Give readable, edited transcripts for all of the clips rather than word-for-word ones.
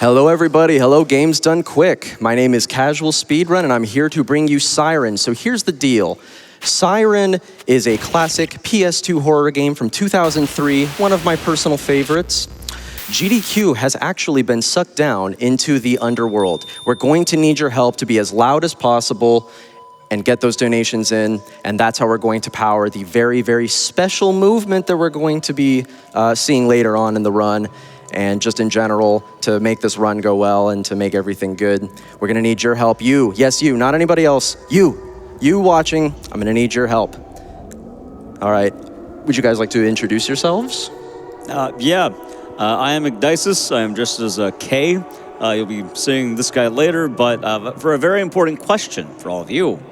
Hello everybody, hello Games Done Quick. My name is Casual Speedrun and I'm here to bring you Siren. So here's the deal. Siren is a classic PS2 horror game from 2003, one of my personal favorites. GDQ has actually been sucked down into the underworld. We're going to need your help to be as loud as possible and get those donations in, and that's how we're going to power the very, very special movement that we're going to be seeing later on in the run. And just in general, to make this run go well and to make everything good, we're gonna need your help. You, yes you, not anybody else. You watching, I'm gonna need your help. All right, would you guys like to introduce yourselves? I am Ecdycis. I am dressed as a K. You'll be seeing this guy later, but for a very important question for all of you.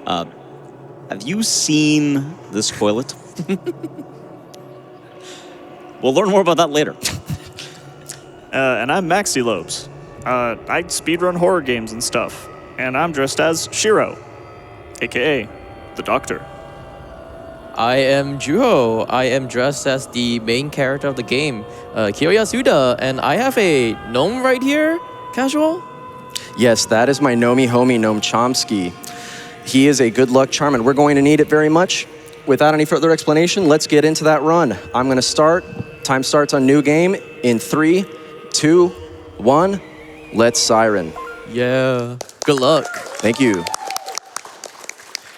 Have you seen this toilet? We'll learn more about that later. And I'm Maxylobes. I speedrun horror games and stuff. And I'm dressed as Shiro, aka the Doctor. I am Juho. I am dressed as the main character of the game, Kiryasuda, and I have a gnome right here, Casual. Yes, that is my Nomi homie, Noam Chomsky. He is a good luck charm, and we're going to need it very much. Without any further explanation, let's get into that run. I'm gonna start. Time starts on new game in 3, 2, 1. Let's Siren. Yeah. Good luck. Thank you.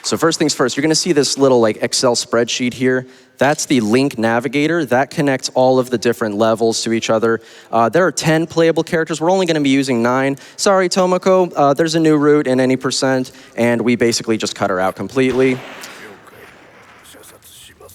So first things first, you're gonna see this little Excel spreadsheet here. That's the link navigator. That connects all of the different levels to each other. There are 10 playable characters. We're only gonna be using 9. Sorry, Tomoko, there's a new route in any %, and we basically just cut her out completely,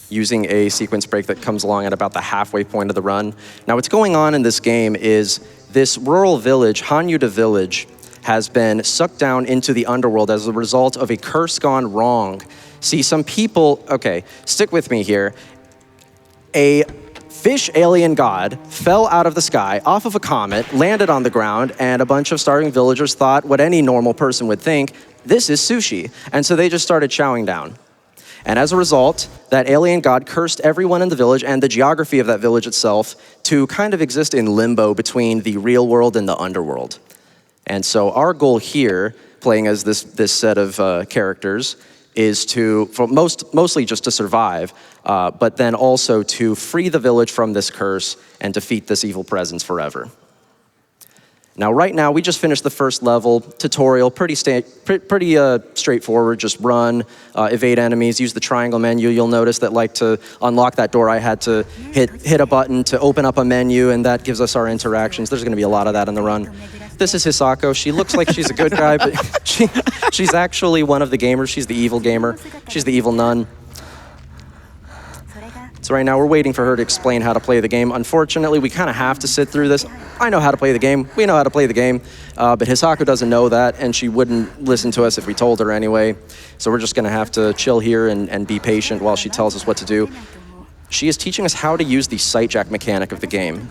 using a sequence break that comes along at about the halfway point of the run. Now what's going on in this game is this rural village, Hanyuda Village, has been sucked down into the underworld as a result of a curse gone wrong. See, some people, okay, stick with me here. A fish alien god fell out of the sky off of a comet, landed on the ground, and a bunch of starving villagers thought what any normal person would think, this is sushi. And so they just started chowing down. And as a result, that alien god cursed everyone in the village and the geography of that village itself to kind of exist in limbo between the real world and the underworld. And so our goal here, playing as this set of characters, is to, mostly just to survive, but then also to free the village from this curse and defeat this evil presence forever. Now, right now, we just finished the first level tutorial, pretty straightforward. Just run, evade enemies, use the triangle menu. You'll notice that, to unlock that door, I had to hit a button to open up a menu, and that gives us our interactions. There's going to be a lot of that in the run. This is Hisako. She looks like she's a good guy, but she's actually one of the gamers. She's the evil gamer. She's the evil nun. So right now, we're waiting for her to explain how to play the game. Unfortunately, we kind of have to sit through this. I know how to play the game. We know how to play the game. But Hisako doesn't know that, and she wouldn't listen to us if we told her anyway. So we're just going to have to chill here and be patient while she tells us what to do. She is teaching us how to use the sight jack mechanic of the game,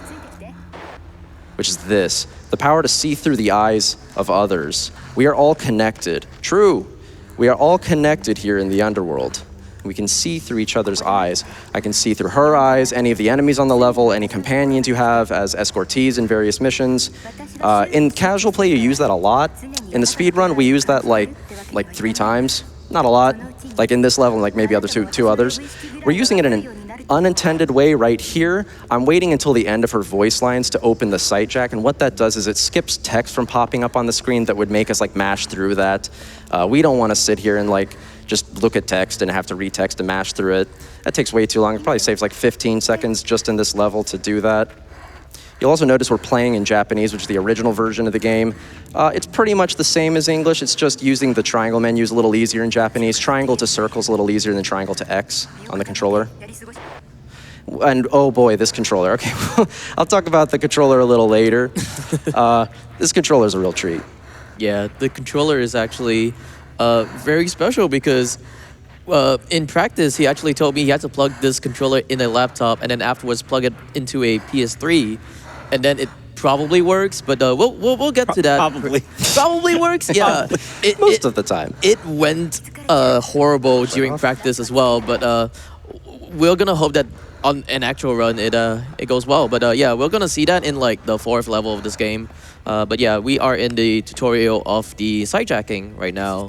which is this: the power to see through the eyes of others. We are all connected. True. We are all connected here in the underworld. We can see through each other's eyes. I can see through her eyes, any of the enemies on the level, any companions you have as escortees in various missions. In casual play, you use that a lot. In the speedrun, we use that like 3 times. Not a lot. Like in this level, like maybe two others. We're using it in an unintended way right here. I'm waiting until the end of her voice lines to open the sight jack, and what that does is it skips text from popping up on the screen that would make us mash through that. We don't want to sit here and just look at text and have to retext and mash through it. That takes way too long. It probably saves 15 seconds just in this level to do that. You'll also notice we're playing in Japanese, which is the original version of the game. It's pretty much the same as English. It's just using the triangle menu is a little easier in Japanese. Triangle to circle is a little easier than triangle to X on the controller. And oh boy, this controller. Okay, I'll talk about the controller a little later. This controller is a real treat. Yeah, the controller is actually very special because in practice, he actually told me he had to plug this controller in a laptop and then afterwards plug it into a PS3, and then it probably works. But we'll get to that. Probably works. Yeah, Most of the time. It went horrible during practice as well. But we're gonna hope that on an actual run, it goes well. But yeah, we're gonna see that in like the 4th level of this game. But yeah, we are in the tutorial of the sidejacking right now.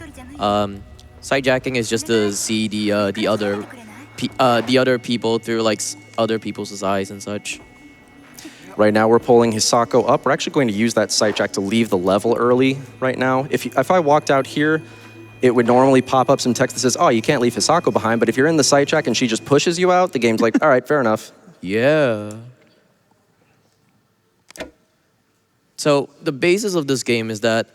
Sidejacking is just to see the other people through like other people's eyes and such. Right now, we're pulling Hisako up. We're actually going to use that sidejack to leave the level early right now. If I walked out here, it would normally pop up some text that says, oh, you can't leave Hisako behind. But if you're in the sidejack and she just pushes you out, the game's like, all right, fair enough. Yeah. So the basis of this game is that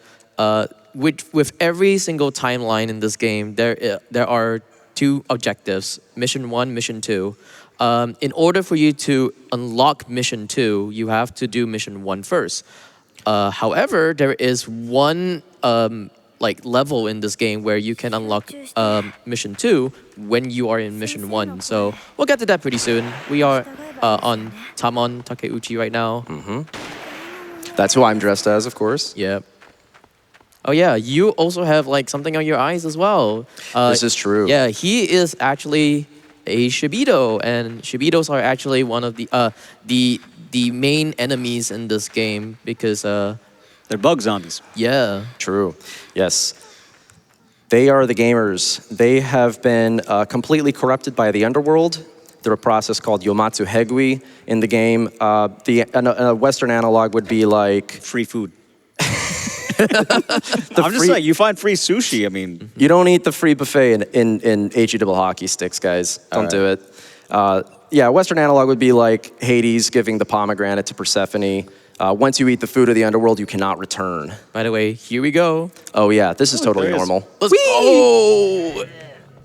with every single timeline in this game, there are 2 objectives, Mission 1, Mission 2. In order for you to unlock Mission 2, you have to do Mission 1 first. However, there is one like level in this game where you can unlock Mission 2 when you are in Mission 1. So we'll get to that pretty soon. We are on Tamon Takeuchi right now. That's who I'm dressed as, of course. Yeah. Oh yeah, you also have like something on your eyes as well. This is true. Yeah, he is actually a Shibido, and Shibidos are actually one of the main enemies in this game because They're bug zombies. yeah. True. Yes. They are the gamers. They have been completely corrupted by the underworld through a process called Yomatsu Hegui in the game. A Western analog would be like... Free food. I'm just saying, you find free sushi, I mean... You don't eat the free buffet in HE double hockey sticks, guys. Don't do it. Yeah, Western analog would be like Hades giving the pomegranate to Persephone. Once you eat the food of the underworld, you cannot return. By the way, here we go. Oh yeah, this is totally there is. normal. Let's go.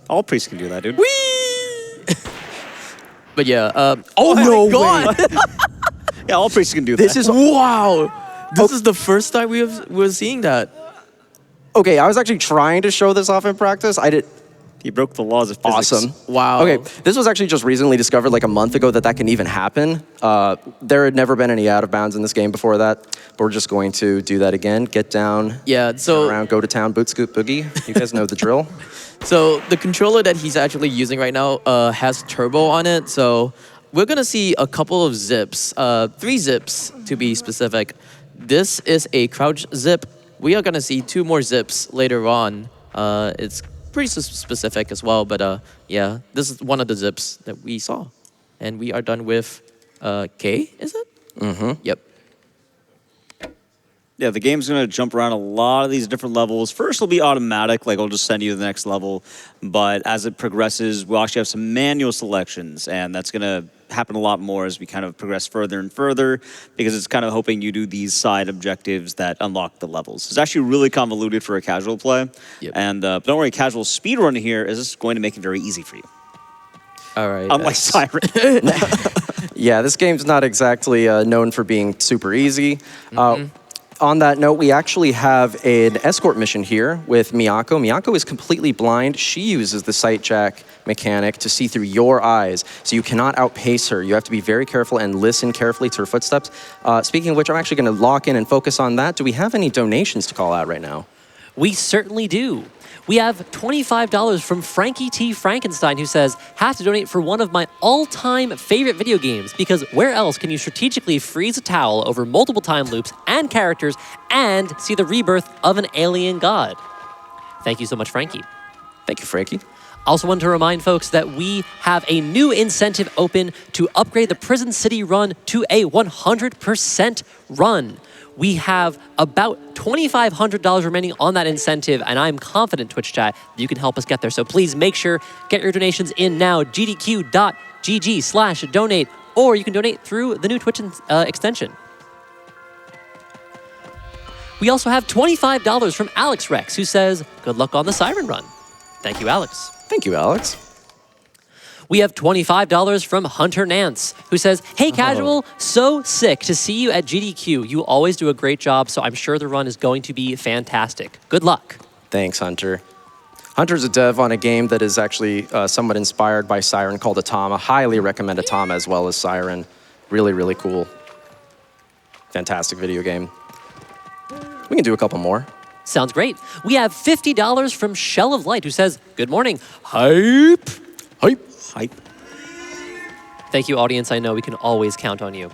All priests can do that, dude. Whee! But yeah, oh no my god! Yeah, all priests can do that. This is Wow! This is the first time we're seeing that. okay. I was actually trying to show this off in practice. I did. He broke the laws of physics. Awesome. Wow. Okay, this was actually just recently discovered like a month ago that can even happen. There had never been any out of bounds in this game before that, but we're just going to do that again. Get down, Yeah, so around, go to town, boot, scoot, boogie. You guys know the drill. So the controller that he's actually using right now has turbo on it. So we're gonna see a couple of zips, 3 zips to be specific. This is a crouch zip. We are gonna see 2 more zips later on. It's pretty specific as well, but yeah, this is one of the zips that we saw. And we are done with K, is it? Mm-hmm. Yep. Yeah, the game's going to jump around a lot of these different levels. First, it'll be automatic, like it'll just send you to the next level. But as it progresses, we'll actually have some manual selections, and that's going to happen a lot more as we kind of progress further and further, because it's kind of hoping you do these side objectives that unlock the levels. It's actually really convoluted for a casual play. Yep. And don't worry, casual speedrun here is going to make it very easy for you. All right. Unlike Siren. Yeah, this game's not exactly known for being super easy. On that note, we actually have an escort mission here with Miyako. Miyako is completely blind. She uses the sight jack mechanic to see through your eyes, so you cannot outpace her. You have to be very careful and listen carefully to her footsteps. Speaking of which, I'm actually going to lock in and focus on that. Do we have any donations to call out right now? We certainly do. We have $25 from Frankie T. Frankenstein, who says, have to donate for one of my all-time favorite video games, because where else can you strategically freeze a towel over multiple time loops and characters and see the rebirth of an alien god? Thank you so much, Frankie. Thank you, Frankie. Also want to remind folks that we have a new incentive open to upgrade the Prison City run to a 100% run. We have about $2,500 remaining on that incentive, and I'm confident, Twitch chat, that you can help us get there. So please make sure, get your donations in now, gdq.gg/donate, or you can donate through the new Twitch extension. We also have $25 from Alex Rex, who says, good luck on the Siren run. Thank you, Alex. Thank you, Alex. We have $25 from Hunter Nance, who says, hey, Casual, so sick to see you at GDQ. You always do a great job, so I'm sure the run is going to be fantastic. Good luck. Thanks, Hunter. Hunter's a dev on a game that is actually somewhat inspired by Siren called Atama. Highly recommend Atama as well as Siren. Really, really cool. Fantastic video game. We can do a couple more. Sounds great. We have $50 from Shell of Light, who says, good morning. Hype. Hype. Hype. Thank you, audience. I know we can always count on you.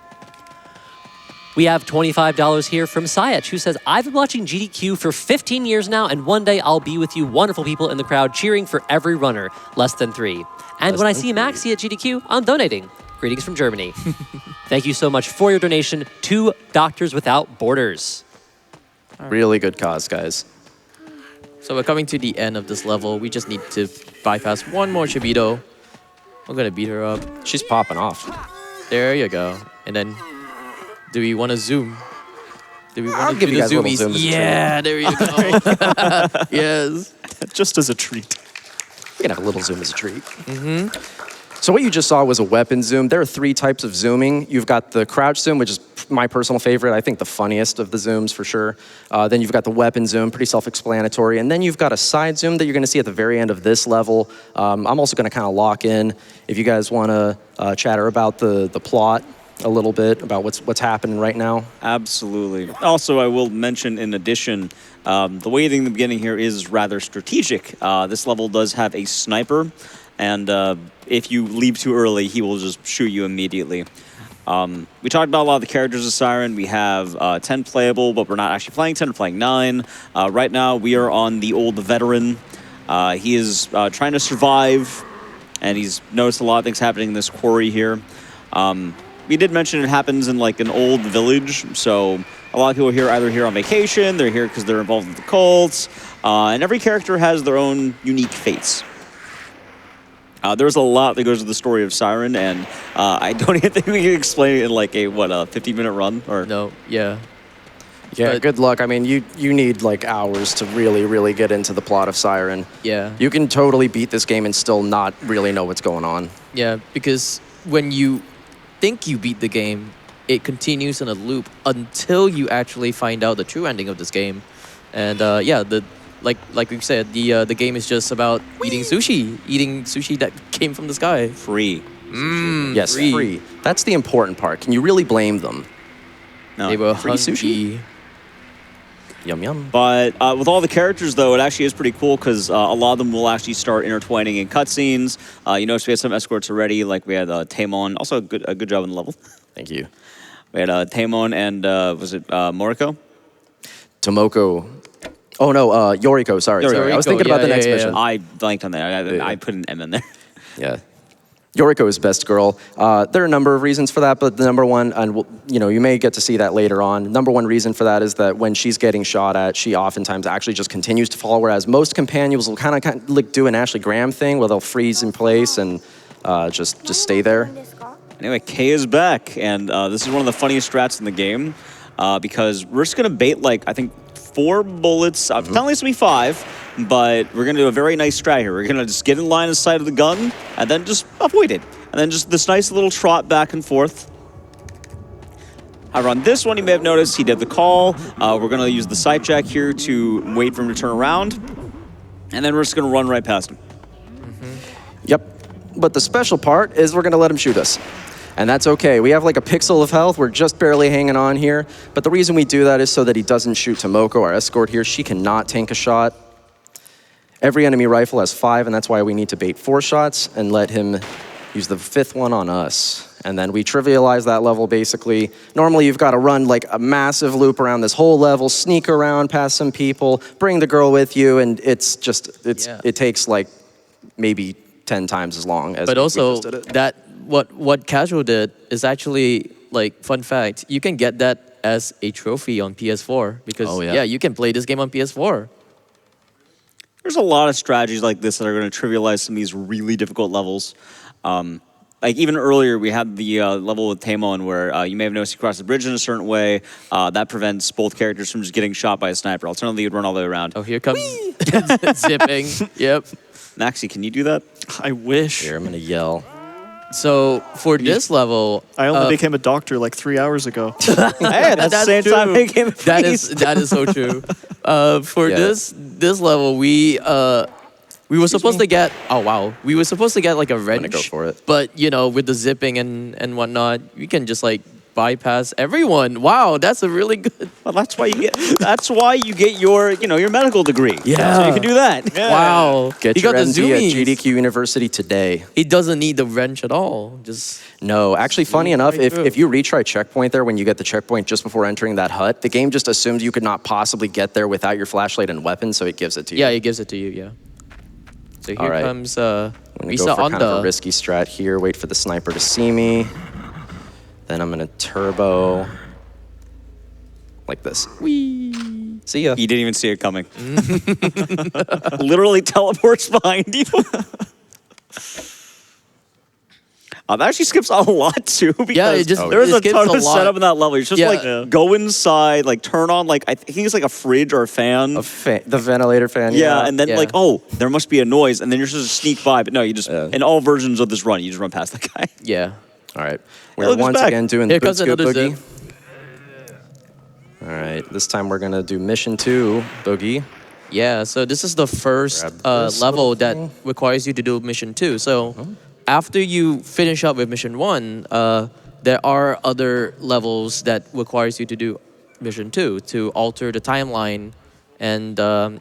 We have $25 here from Sayach, who says, I've been watching GDQ for 15 years now, and one day I'll be with you wonderful people in the crowd cheering for every runner, less than 3. And when I see Maxi at GDQ, I'm donating. Greetings from Germany. Thank you so much for your donation to Doctors Without Borders. Really good cause, guys. So we're coming to the end of this level. We just need to bypass one more Chibito. I'm gonna beat her up. She's popping off. There you go. And then, do we want to zoom? Do we I'll want to give do you the guys a little zoomies? zoom as a Yeah, there you go. Yes. Just as a treat. You can have a little zoom as a treat. So what you just saw was a weapon zoom. There are 3 types of zooming. You've got the crouch zoom, which is my personal favorite. I think the funniest of the zooms for sure. Then you've got the weapon zoom, pretty self-explanatory. And then you've got a side zoom that you're gonna see at the very end of this level. I'm also gonna kind of lock in. If you guys wanna chatter about the plot a little bit, about what's happening right now. Absolutely. Also, I will mention in addition, the waiting in the beginning here is rather strategic. This level does have a sniper, and if you leave too early, he will just shoot you immediately. We talked about a lot of the characters of Siren. We have 10 playable, but we're not actually playing 10, we're playing 9. Right now, we are on the old veteran. He is trying to survive, and he's noticed a lot of things happening in this quarry here. We did mention it happens in like an old village, so a lot of people here are either here on vacation, they're here because they're involved with the cults, and every character has their own unique fates. There's a lot that goes to the story of Siren, and I don't even think we can explain it in like a, 50-minute run? Or No, yeah. Yeah, But- good luck. I mean, you need like hours to really get into the plot of Siren. Yeah. You can totally beat this game and still not really know what's going on. Yeah, because when you think you beat the game, it continues in a loop until you actually find out the true ending of this game. And yeah, like we said, the game is just about eating sushi that came from the sky. free. Yes, free. That's the important part. Can you really blame them? No. They were Free sushi? Yum yum. But with all the characters, though, it actually is pretty cool because a lot of them will actually start intertwining in cutscenes. You notice we had some escorts already, like we had Taemon. Also, a good job in the level. Thank you. We had Taemon and, was it Moriko? Tomoko. Oh no, Yoriko. Sorry. I was thinking about the next mission. I blanked on that. I put an M in there. Yeah. Yoriko is best girl. There are a number of reasons for that, but the number one, and you may get to see that later on. Number one reason for that is that when she's getting shot at, she oftentimes actually just continues to fall, whereas most companions will kind of like do an Ashley Graham thing where they'll freeze in place and just stay there. Anyway, Kay is back, and this is one of the funniest strats in the game because we're just going to bait, like, I think 4 bullets. Technically it's going to be 5. But we're going to do a very nice strat here. We're going to just get in line of sight of the gun, and then just avoid it. And then just this nice little trot back and forth. However, on this one, you may have noticed he did the call. We're going to use the sight jack here to wait for him to turn around. And then we're just going to run right past him. Yep. But the special part is we're going to let him shoot us. And that's okay. We have like a pixel of health. We're just barely hanging on here. But the reason we do that is so that he doesn't shoot Tomoko, our escort here. She cannot tank a shot. Every enemy rifle has 5, and that's why we need to bait 4 shots and let him use the 5th one on us. And then we trivialize that level, basically. Normally, you've got to run like a massive loop around this whole level, sneak around past some people, bring the girl with you, and it takes like maybe 10 times as long as But we also, just did it. that what Casual did is actually, like, fun fact, you can get that as a trophy on PS4. Because, yeah, you can play this game on PS4. There's a lot of strategies like this that are going to trivialize some of these really difficult levels. Like even earlier, we had the level with Taemon where you may have noticed he crossed the bridge in a certain way. That prevents both characters from just getting shot by a sniper. Alternatively, you'd run all the way around. Oh, here comes zipping. Yep. Maxi, can you do that? I wish. Here, I'm going to yell. So for this level, I only became a doctor like 3 hours ago. Hey, that's the same time I became a priest. that is so true. For this level, we were supposed to get we were supposed to get like a wrench. Go for it. But with the zipping and whatnot, we can just like bypass everyone. Wow, that's a really good. Well, that's why you get your your medical degree. Yeah. So you can do that. Wow, Get he your got the MD at zoomies. GDQ University today. He doesn't need the wrench at all. Just No, actually, funny enough, right through. if you retry checkpoint there when you get the checkpoint just before entering that hut, the game just assumes you could not possibly get there without your flashlight and weapon, so it gives it to you. yeah, he gives it to you. Yeah. So here right. comes I'm gonna Risa go for on kind of a the. risky strat here. Wait for the sniper to see me. Then I'm gonna turbo like this. Whee. See ya. You didn't even see it coming. Literally teleports behind you. That actually skips a lot too because it just- there's it a skips ton a of lot. setup in that level. It's just Yeah. like go inside, like turn on like I think it's like a fridge or a fan. The ventilator fan. Yeah, and then Yeah. like, oh, there must be a noise, and then you're supposed to sneak by. But no, you just in all versions of this run, you just run past that guy. Yeah. All right. look We're who's once back. again doing Here the comes boot scoop another boogie. zip. All right. This time we're gonna do mission 2 boogie. Yeah, so this is the first Grab this level little that thing. requires you to do mission 2. So after you finish up with mission 1, there are other levels that requires you to do mission 2 to alter the timeline. And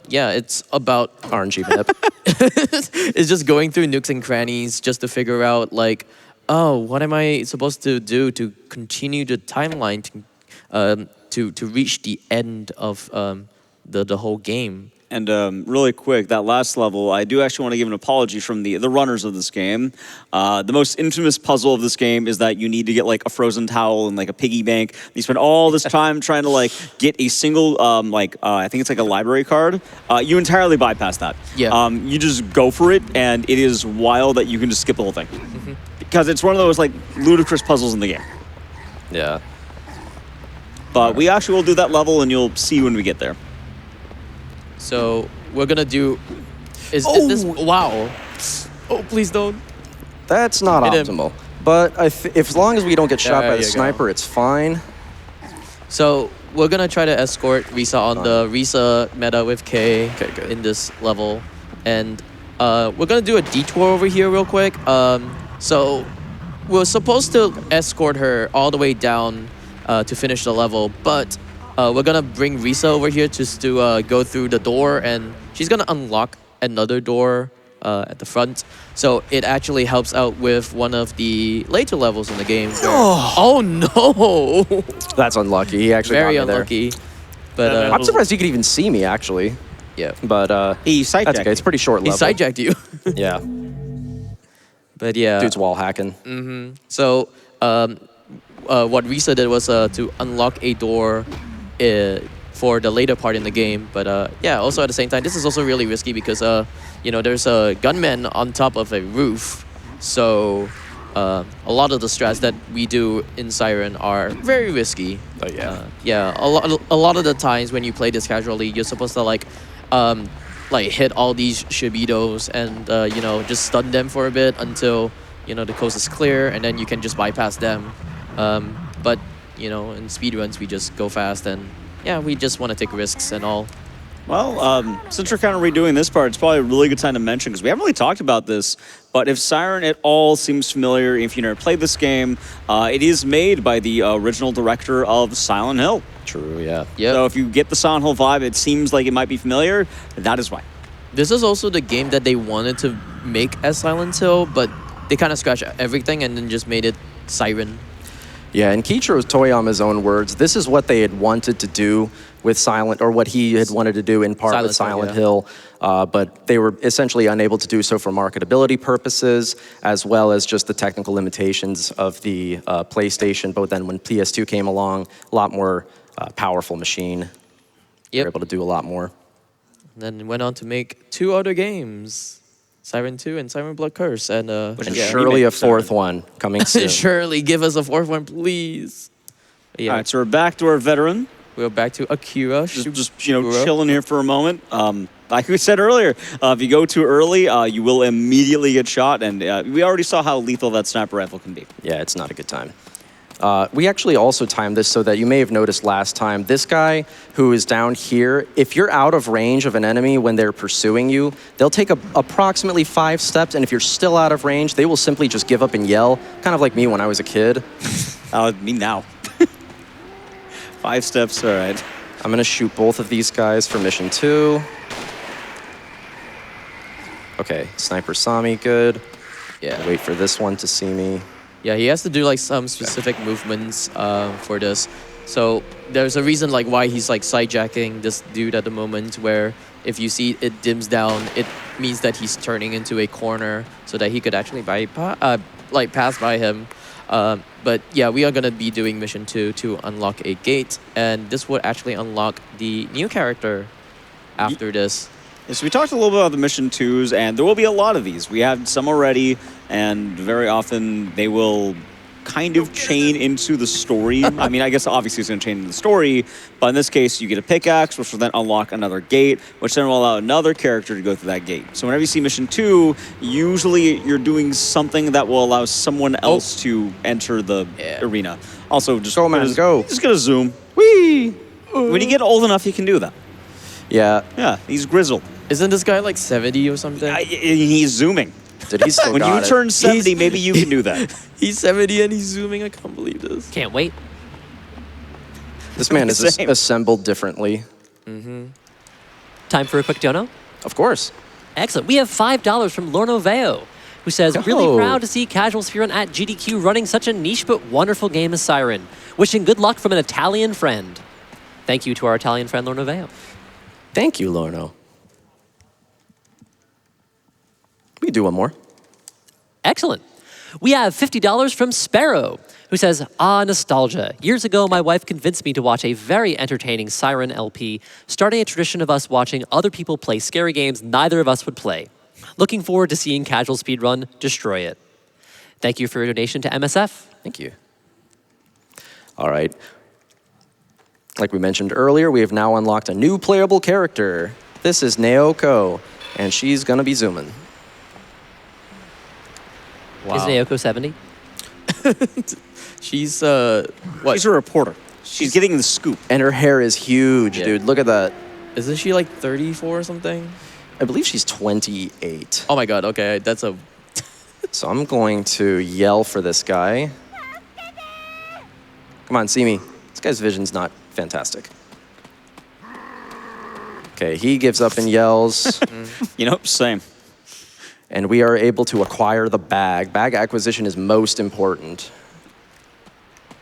yeah, it's about RNG map. it's just going through nooks and crannies just to figure out like, oh, what am I supposed to do to continue the timeline to reach the end of the whole game. And really quick, that last level, I do actually want to give an apology from the runners of this game. The most infamous puzzle of this game is that you need to get like a frozen towel and like a piggy bank. You spend all this time trying to like get a single, I think it's like a library card. You entirely bypass that. Yeah. You just go for it, and it is wild that you can just skip the whole thing. Because it's one of those like ludicrous puzzles in the game. Yeah. But we actually will do that level, and you'll see when we get there. So we're gonna do. Is this? Wow. Oh, please don't. That's not Hit him. optimal. But if as long as we don't get shot There by the you go. sniper, it's fine. So we're gonna try to escort Risa on the Risa meta with K Okay, good. in this level, and we're gonna do a detour over here real quick. So we're supposed to escort her all the way down to finish the level, but we're gonna bring Risa over here just to go through the door, and she's gonna unlock another door at the front. So it actually helps out with one of the later levels in the game. Oh no! That's unlucky. He actually Very got me there. unlucky. But Yeah, I'm surprised he could even see me, actually. yeah, But He that's okay. It's pretty short he level. sidejacked you. Yeah. But yeah, Dude's wall hacking. so what Risa did was to unlock a door for the later part in the game. But yeah, also at the same time, this is also really risky because there's a gunman on top of a roof. So a lot of the strats that we do in Siren are very risky. Oh, yeah. Yeah, a lot of the times when you play this casually, you're supposed to like hit all these shibidos and just stun them for a bit until the coast is clear, and then you can just bypass them. But in speedruns we just go fast, and yeah, we just want to take risks and all. Well, since we're kind of redoing this part, it's probably a really good time to mention, because we haven't really talked about this, but if Siren at all seems familiar, if you never played this game, it is made by the original director of Silent Hill. True, yeah. Yeah. So if you get the Silent Hill vibe, it seems like it might be familiar. That is why. This is also the game that they wanted to make as Silent Hill, but they kind of scratched everything and then just made it Siren. Yeah, in Kiichiro Toyama's own words, this is what they had wanted to do with what he had wanted to do in part with Silent Hill, but they were essentially unable to do so for marketability purposes, as well as just the technical limitations of the PlayStation. But then when PS2 came along, a lot more powerful machine. They were able to do a lot more. Then went on to make 2 other games, Siren 2 and Siren Blood Curse, and And Yeah. surely a Remake 4th Siren. one coming soon. surely give us a 4th one, please. Yeah, All right, so we're back to our veteran. we're back to Akira. Just chilling here for a moment. Like we said earlier, if you go too early, you will immediately get shot, and we already saw how lethal that sniper rifle can be. Yeah, it's not a good time. We actually also timed this so that you may have noticed last time, this guy who is down here, if you're out of range of an enemy when they're pursuing you, they'll take approximately 5 steps, and if you're still out of range, they will simply just give up and yell, kind of like me when I was a kid. Me now. 5 steps, all right. I'm gonna shoot both of these guys for mission 2. Okay, sniper saw me, good. Yeah. Wait for this one to see me. Yeah, he has to do like some specific movements for this. So there's a reason like why he's like sidejacking this dude at the moment, where if you see it dims down, it means that he's turning into a corner so that he could actually pass by him. But yeah, we are gonna be doing mission 2 to unlock a gate, and this would actually unlock the new character after this. So we talked a little bit about the mission 2s, and there will be a lot of these. We have some already, and very often they will kind of chain into the story. I mean, I guess obviously it's going to chain into the story, but in this case, you get a pickaxe, which will then unlock another gate, which then will allow another character to go through that gate. So whenever you see mission 2, usually you're doing something that will allow someone else to enter the arena. Also, just Go, man, go. Just gonna zoom. Whee! When you get old enough, you can do that. Yeah. Yeah, he's grizzled. Isn't this guy like 70 or something? He's zooming. Did he still When got you it? turn 70, maybe you can do that. He's 70 and he's zooming. I can't believe this. Can't wait. This man is Same. assembled differently. Time for a quick dono? Of course. Excellent. We have $5 from Lorno Veo, who says, really Oh. proud to see Casual Speedrun at GDQ running such a niche but wonderful game as Siren. Wishing good luck from an Italian friend. Thank you to our Italian friend, Lorno Veo. Thank you, Lorno. We can do one more. Excellent. We have $50 from Sparrow, who says, nostalgia. Years ago, my wife convinced me to watch a very entertaining Siren LP, starting a tradition of us watching other people play scary games neither of us would play. Looking forward to seeing Casual Speedrun destroy it. Thank you for your donation to MSF. Thank you. All right. Like we mentioned earlier, we have now unlocked a new playable character. This is Naoko, and she's gonna be zooming. Is Naoko 70? She's what? She's a reporter. She's getting the scoop. And her hair is huge, Yeah. dude. Look at that. Isn't she like 34 or something? I believe she's 28. Oh my god, okay, that's a... So I'm going to yell for this guy. Come on, see me. This guy's vision's not fantastic. Okay, he gives up and yells. You know, same. And we are able to acquire the bag. Bag acquisition is most important.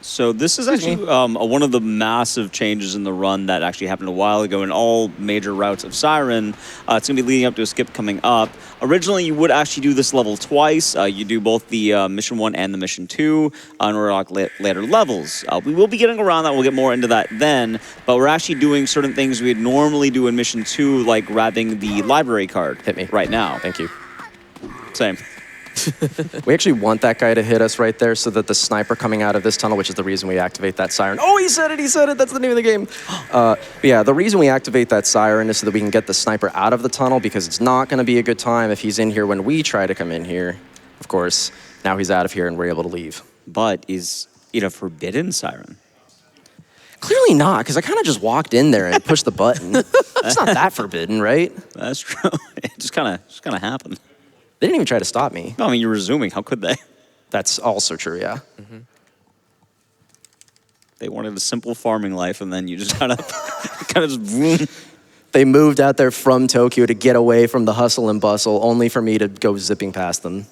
So this is actually one of the massive changes in the run that actually happened a while ago in all major routes of Siren. It's going to be leading up to a skip coming up. Originally, you would actually do this level twice. You do both the Mission 1 and the Mission 2 in order to unlock later levels. We will be getting around that. We'll get more into that then. But we're actually doing certain things we'd normally do in Mission 2, like grabbing the library card. Hit me. Right now. Thank you. Same. We actually want that guy to hit us right there so that the sniper coming out of this tunnel, which is the reason we activate that siren. Oh, he said it, that's the name of the game. But yeah, the reason we activate that siren is so that we can get the sniper out of the tunnel, because it's not gonna be a good time if he's in here when we try to come in here. Of course, now he's out of here and we're able to leave. But is it a forbidden siren? Clearly not, because I kind of just walked in there and pushed the button. It's not that forbidden, right? That's true. It just kind of happened. They didn't even try to stop me. No, I mean, you're resuming. How could they? That's also true, yeah. Mm-hmm. They wanted a simple farming life, and then you just kind of just boom. They moved out there from Tokyo to get away from the hustle and bustle, only for me to go zipping past them.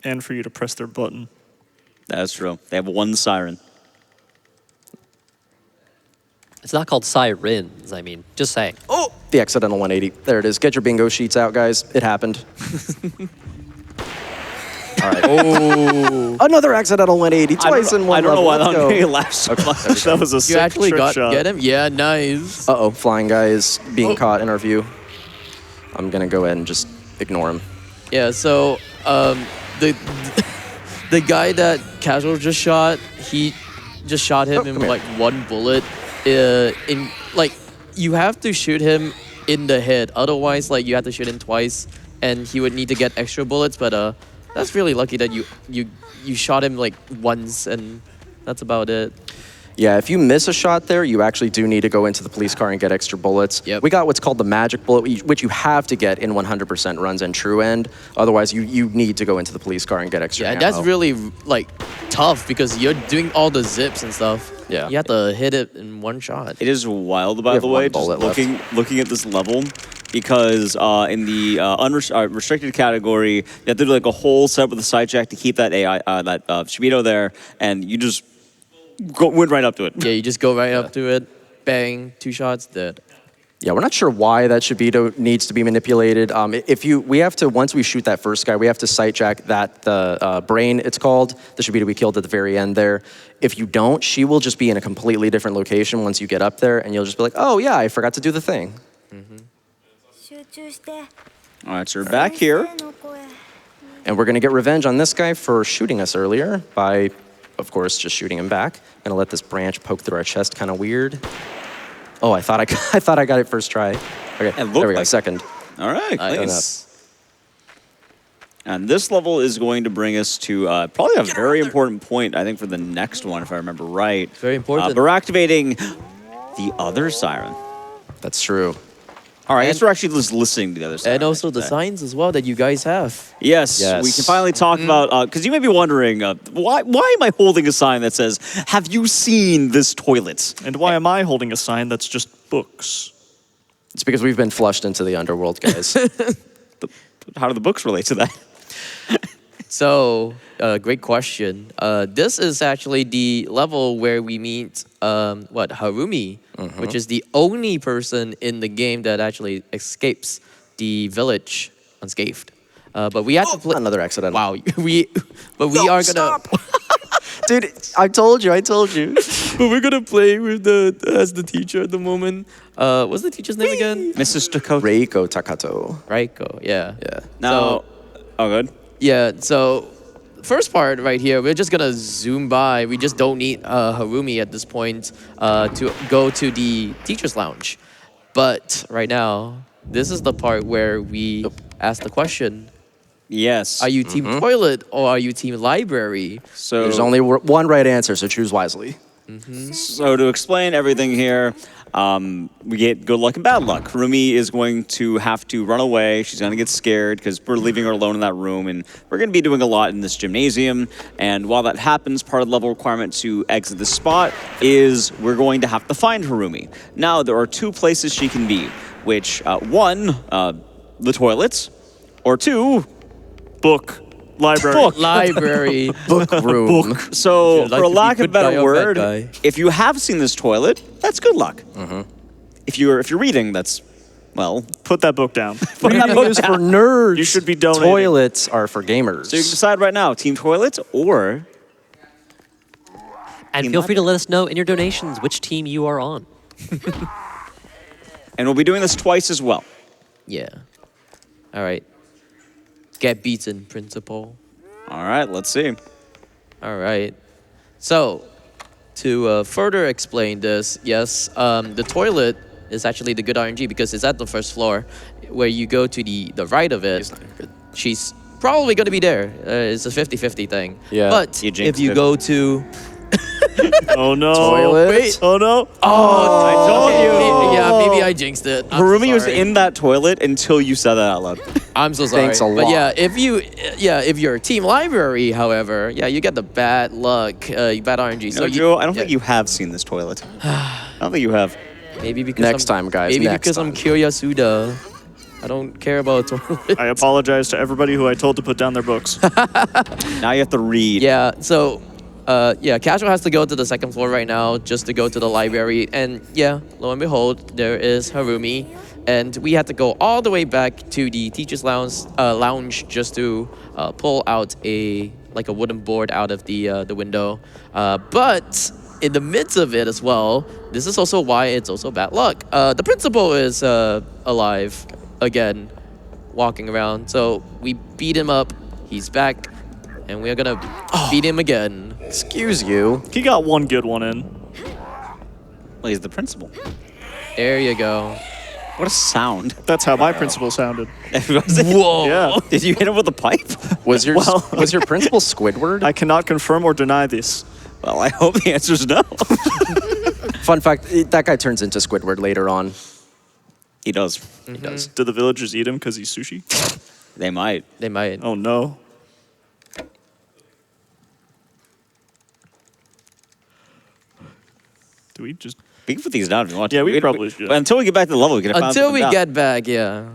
And for you to press their button. That's true. They have one siren. It's not called Sirens, I mean, just saying. Oh, the accidental 180. There it is. Get your bingo sheets out, guys. It happened. All right. Oh, another accidental 180. Twice in one I don't know level. why that Let's made go. me laugh so much. That was a You sick actually trick shot. get him? Yeah, nice. Uh-oh, flying guy is being caught in our view. I'm going to go ahead and just ignore him. Yeah, so the guy that Casual just shot, he just shot him in come here. like one bullet. In like you have to shoot him in the head, otherwise like you have to shoot him twice, and he would need to get extra bullets. But that's really lucky that you shot him like once, and that's about it. Yeah, if you miss a shot there, you actually do need to go into the police car and get extra bullets. Yep. We got what's called the magic bullet, which you have to get in 100% runs and true end. Otherwise, you need to go into the police car and get extra Yeah, ammo. and that's really like tough because you're doing all the zips and stuff. Yeah. You have to hit it in one shot. It is wild, by have the one way, just bullet left. looking at this level, because in the restricted category, you have to do like a whole setup with the sidejack to keep that AI, that Shibito there, and you just went right up to it. Yeah, you just go right up to it, bang, 2 shots, dead. Yeah, we're not sure why that Shibito needs to be manipulated. We have to, once we shoot that first guy, we have to sidejack that, the brain, it's called, the Shibito we killed at the very end there. If you don't, she will just be in a completely different location once you get up there, and you'll just be like, oh yeah, I forgot to do the thing. All right, so we're back here. And we're gonna get revenge on this guy for shooting us earlier by, of course, just shooting him back. Gonna let this branch poke through our chest, kind of weird. Oh, I thought I got it first try. Okay, there we go, second. All right, Nice. And this level is going to bring us to probably a very important point, I think, for the next one, if I remember right. Very important. We're activating the other siren. That's true. All right, I guess we're actually just listening to the other siren. And also the signs as well that you guys have. Yes, we can finally talk about, because you may be wondering, why am I holding a sign that says, have you seen this toilet? And why am I holding a sign that's just books? It's because we've been flushed into the underworld, guys. How do the books relate to that? So, great question. This is actually the level where we meet, Harumi, which is the only person in the game that actually escapes the village unscathed. But we have to play Another accident. Wow, we are gonna. Dude, I told you. But we're gonna play with as the teacher at the moment. What's the teacher's name again? Mrs. Dakota. Reiko Takato. Raiko. Yeah. Yeah. Now, oh, good. Yeah, so first part right here, we're just gonna zoom by. We just don't need Harumi at this point to go to the teacher's lounge. But right now, this is the part where we ask the question, Yes. are you team toilet or are you team library? So There's only one right answer, so choose wisely. So to explain everything here, we get good luck and bad luck. Harumi is going to have to run away. She's going to get scared because we're leaving her alone in that room, and we're going to be doing a lot in this gymnasium. And while that happens, part of the level requirement to exit this spot is we're going to have to find Harumi. Now, there are 2 places she can be, which, 1, the toilets, or 2, Book. Library. book. Library. Book room. So, Would you like for to be lack of a good guy better or bad word, guy? if you have seen this toilet, that's good luck. If you're reading, that's, well, Put that book down. Reading is for nerds. You should be donating. Toilets are for gamers. so you can decide right now, team toilet or And feel free to let us know in your donations which team you are on. and we'll be doing this twice as well. Yeah. All right. Get beaten, principal. All right, let's see. All right. So, to further explain this, yes, the toilet is actually the good RNG because it's at the first floor. Where you go to the right of it, she's probably going to be there. It's a 50-50 thing. Yeah. But You if jinxed you it. go to... Oh no. Toilet? Wait. Oh no. I told you. Yeah, maybe I jinxed it. I'm so Harumi was sorry. in that toilet until you said that out loud. I'm so sorry. Thanks a But yeah, lot. if you're team library, however, yeah, you get the bad luck, bad RNG. So, Joe, I don't think you have seen this toilet. I don't think you have. Maybe because Next time, guys, Maybe next because I'm time. Kiryasuda. I don't care about toilet. I apologize to everybody who I told to put down their books. Now you have to read. Yeah, so Casual has to go to the second floor right now just to go to the library. And yeah, lo and behold, there is Harumi. And we had to go all the way back to the teacher's lounge just to pull out a wooden board out of the window. But in the midst of it as well, this is also why it's also bad luck. The principal is alive again, walking around. So we beat him up. He's back. And we're gonna beat him again. Excuse you. He got one good one in. Well, he's the principal. There you go. What a sound. That's how my principal sounded. Whoa. Yeah. Did you hit him with a pipe? Was your principal Squidward? I cannot confirm or deny this. Well, I hope the answer is no. Fun fact, that guy turns into Squidward later on. He does. He does. Did the villagers eat him because he's sushi? They might. They might. Oh no. Do we just... We can put these down if you want to. Yeah, we probably should. But until we get back to the level, we can Until we get back, yeah.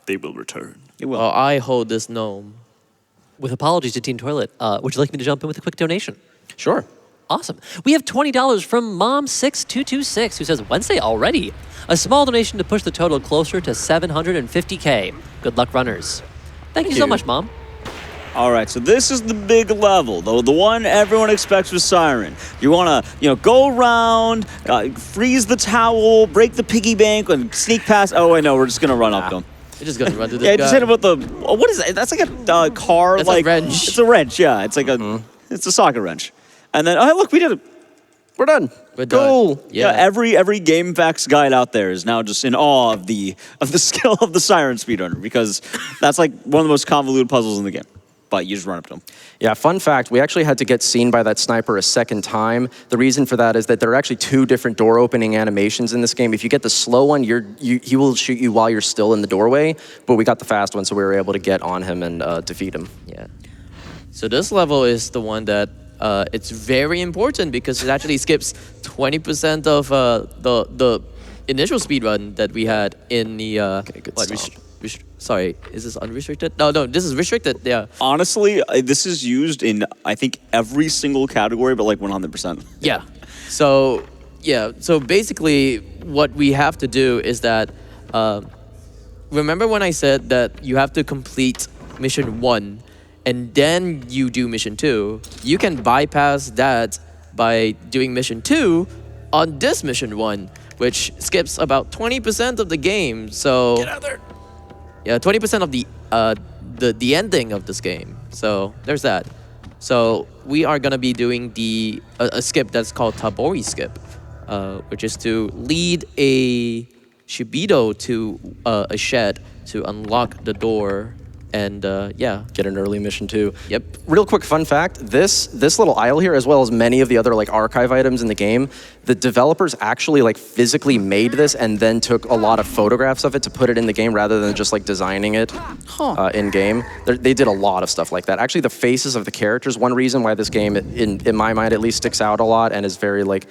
They will return. It will. Oh, I hold this gnome. With apologies to Teen Toilet, would you like me to jump in with a quick donation? Sure. Awesome. We have $20 from Mom6226 who says, Wednesday already. A small donation to push the total closer to 750K. Good luck, runners. Thank you so much, Mom. All right, so this is the big level, though, the one everyone expects with Siren. You want to, go around, freeze the towel, break the piggy bank, and sneak past. Oh, I know, we're just gonna run up to him. You're just gonna run to this Yeah, guy. just hit him with the. What is that? That's like a car. It's a like wrench. It's a wrench. Yeah, it's like it's a socket wrench. And then, oh look, we did it. We're done. We're done. Cool. Yeah, every game facts guide out there is now just in awe of the skill of the Siren speedrunner, because that's like one of the most convoluted puzzles in the game. But you just run up to him. Yeah, fun fact, we actually had to get seen by that sniper a second time. The reason for that is that there are actually 2 different door opening animations in this game. If you get the slow one, he will shoot you while you're still in the doorway, but we got the fast one, so we were able to get on him and defeat him. Yeah. So this level is the one that it's very important because it actually skips 20% of the initial speedrun that we had in the sorry, is this unrestricted? No, this is restricted. Yeah. Honestly, this is used in I think every single category, but like 100%. Yeah. So basically, what we have to do is that remember when I said that you have to complete mission 1 and then you do mission 2? You can bypass that by doing mission 2 on this mission 1, which skips about 20% of the game. So Get out there. yeah, 20% of the ending of this game. So there's that. So we are gonna be doing a skip that's called Tabori skip, which is to lead a Shibito to a shed to unlock the door and yeah. Get an early mission too. Yep. Real quick fun fact, this little aisle here, as well as many of the other like archive items in the game, the developers actually like physically made this and then took a lot of photographs of it to put it in the game rather than just like designing it in game. They did a lot of stuff like that. Actually, the faces of the characters, one reason why this game, in my mind at least, sticks out a lot and is very like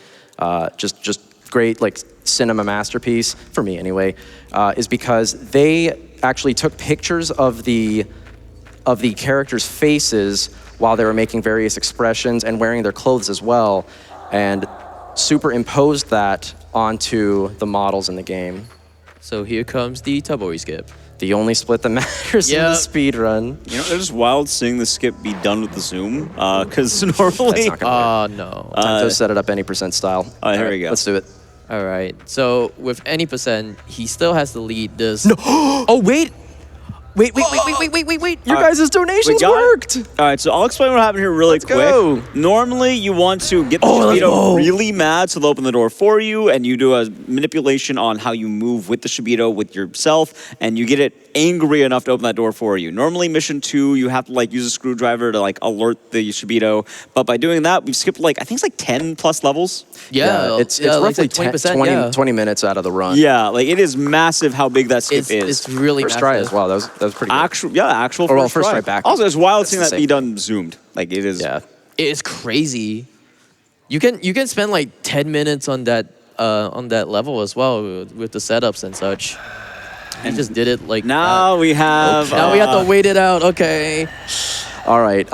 just great like cinema masterpiece for me anyway, is because they actually took pictures of the characters' faces while they were making various expressions and wearing their clothes as well, and superimposed that onto the models in the game. So here comes the Tabori skip. The only split that matters in the speedrun. You know, it's just wild seeing the skip be done with the zoom, because normally... That's not gonna work. No. Time to set it up any percent style. Oh, here All we go. Let's do it. All right. So with any percent, he still has to lead this. No. Oh wait. Wait. Your guys' donations worked. All right, so I'll explain what happened here really quick. go. Normally, you want to get the let's Shibito go. really mad so they'll open the door for you, and you do a manipulation on how you move with the Shibito with yourself, and you get it angry enough to open that door for you. Normally, mission 2, you have to like use a screwdriver to like alert the Shibito, but by doing that, we've skipped like I think it's like 10 plus levels. Yeah. It's like roughly 20%. 20 minutes out of the run. Yeah, like it is massive how big that skip is. It's really First massive. try as well. That was pretty good. Actual Or, well, first first try. try back. Also, it's wild That's seeing the that same. be done zoomed. Like it is. Yeah. It is crazy. You can spend like 10 minutes on that level as well with the setups and such. And just did it like Now we have. now we have to wait it out. Okay. All right.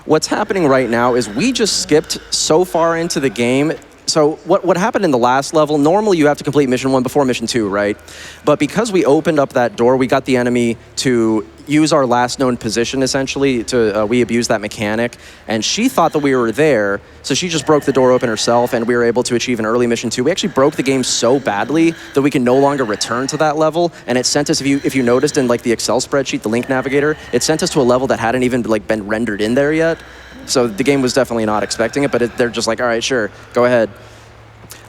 What's happening right now is we just skipped so far into the game. So what happened in the last level, normally you have to complete mission 1 before mission 2, right? But because we opened up that door, we got the enemy to use our last known position, essentially. We abused that mechanic, and she thought that we were there, so she just broke the door open herself, and we were able to achieve an early mission 2. We actually broke the game so badly that we can no longer return to that level, and it sent us, if you noticed in like the Excel spreadsheet, the link navigator, it sent us to a level that hadn't even like been rendered in there yet. So the game was definitely not expecting it, but they're just like, all right, sure, go ahead.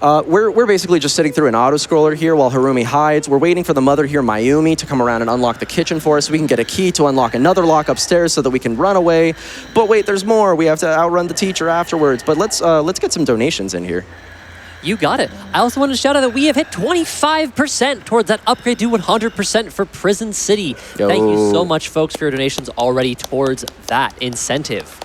We're basically just sitting through an auto-scroller here while Harumi hides. We're waiting for the mother here, Mayumi, to come around and unlock the kitchen for us so we can get a key to unlock another lock upstairs so that we can run away. But wait, there's more. We have to outrun the teacher afterwards. But let's get some donations in here. You got it. I also wanted to shout out that we have hit 25% towards that upgrade to 100% for Prison City. Yo. Thank you so much, folks, for your donations already towards that incentive.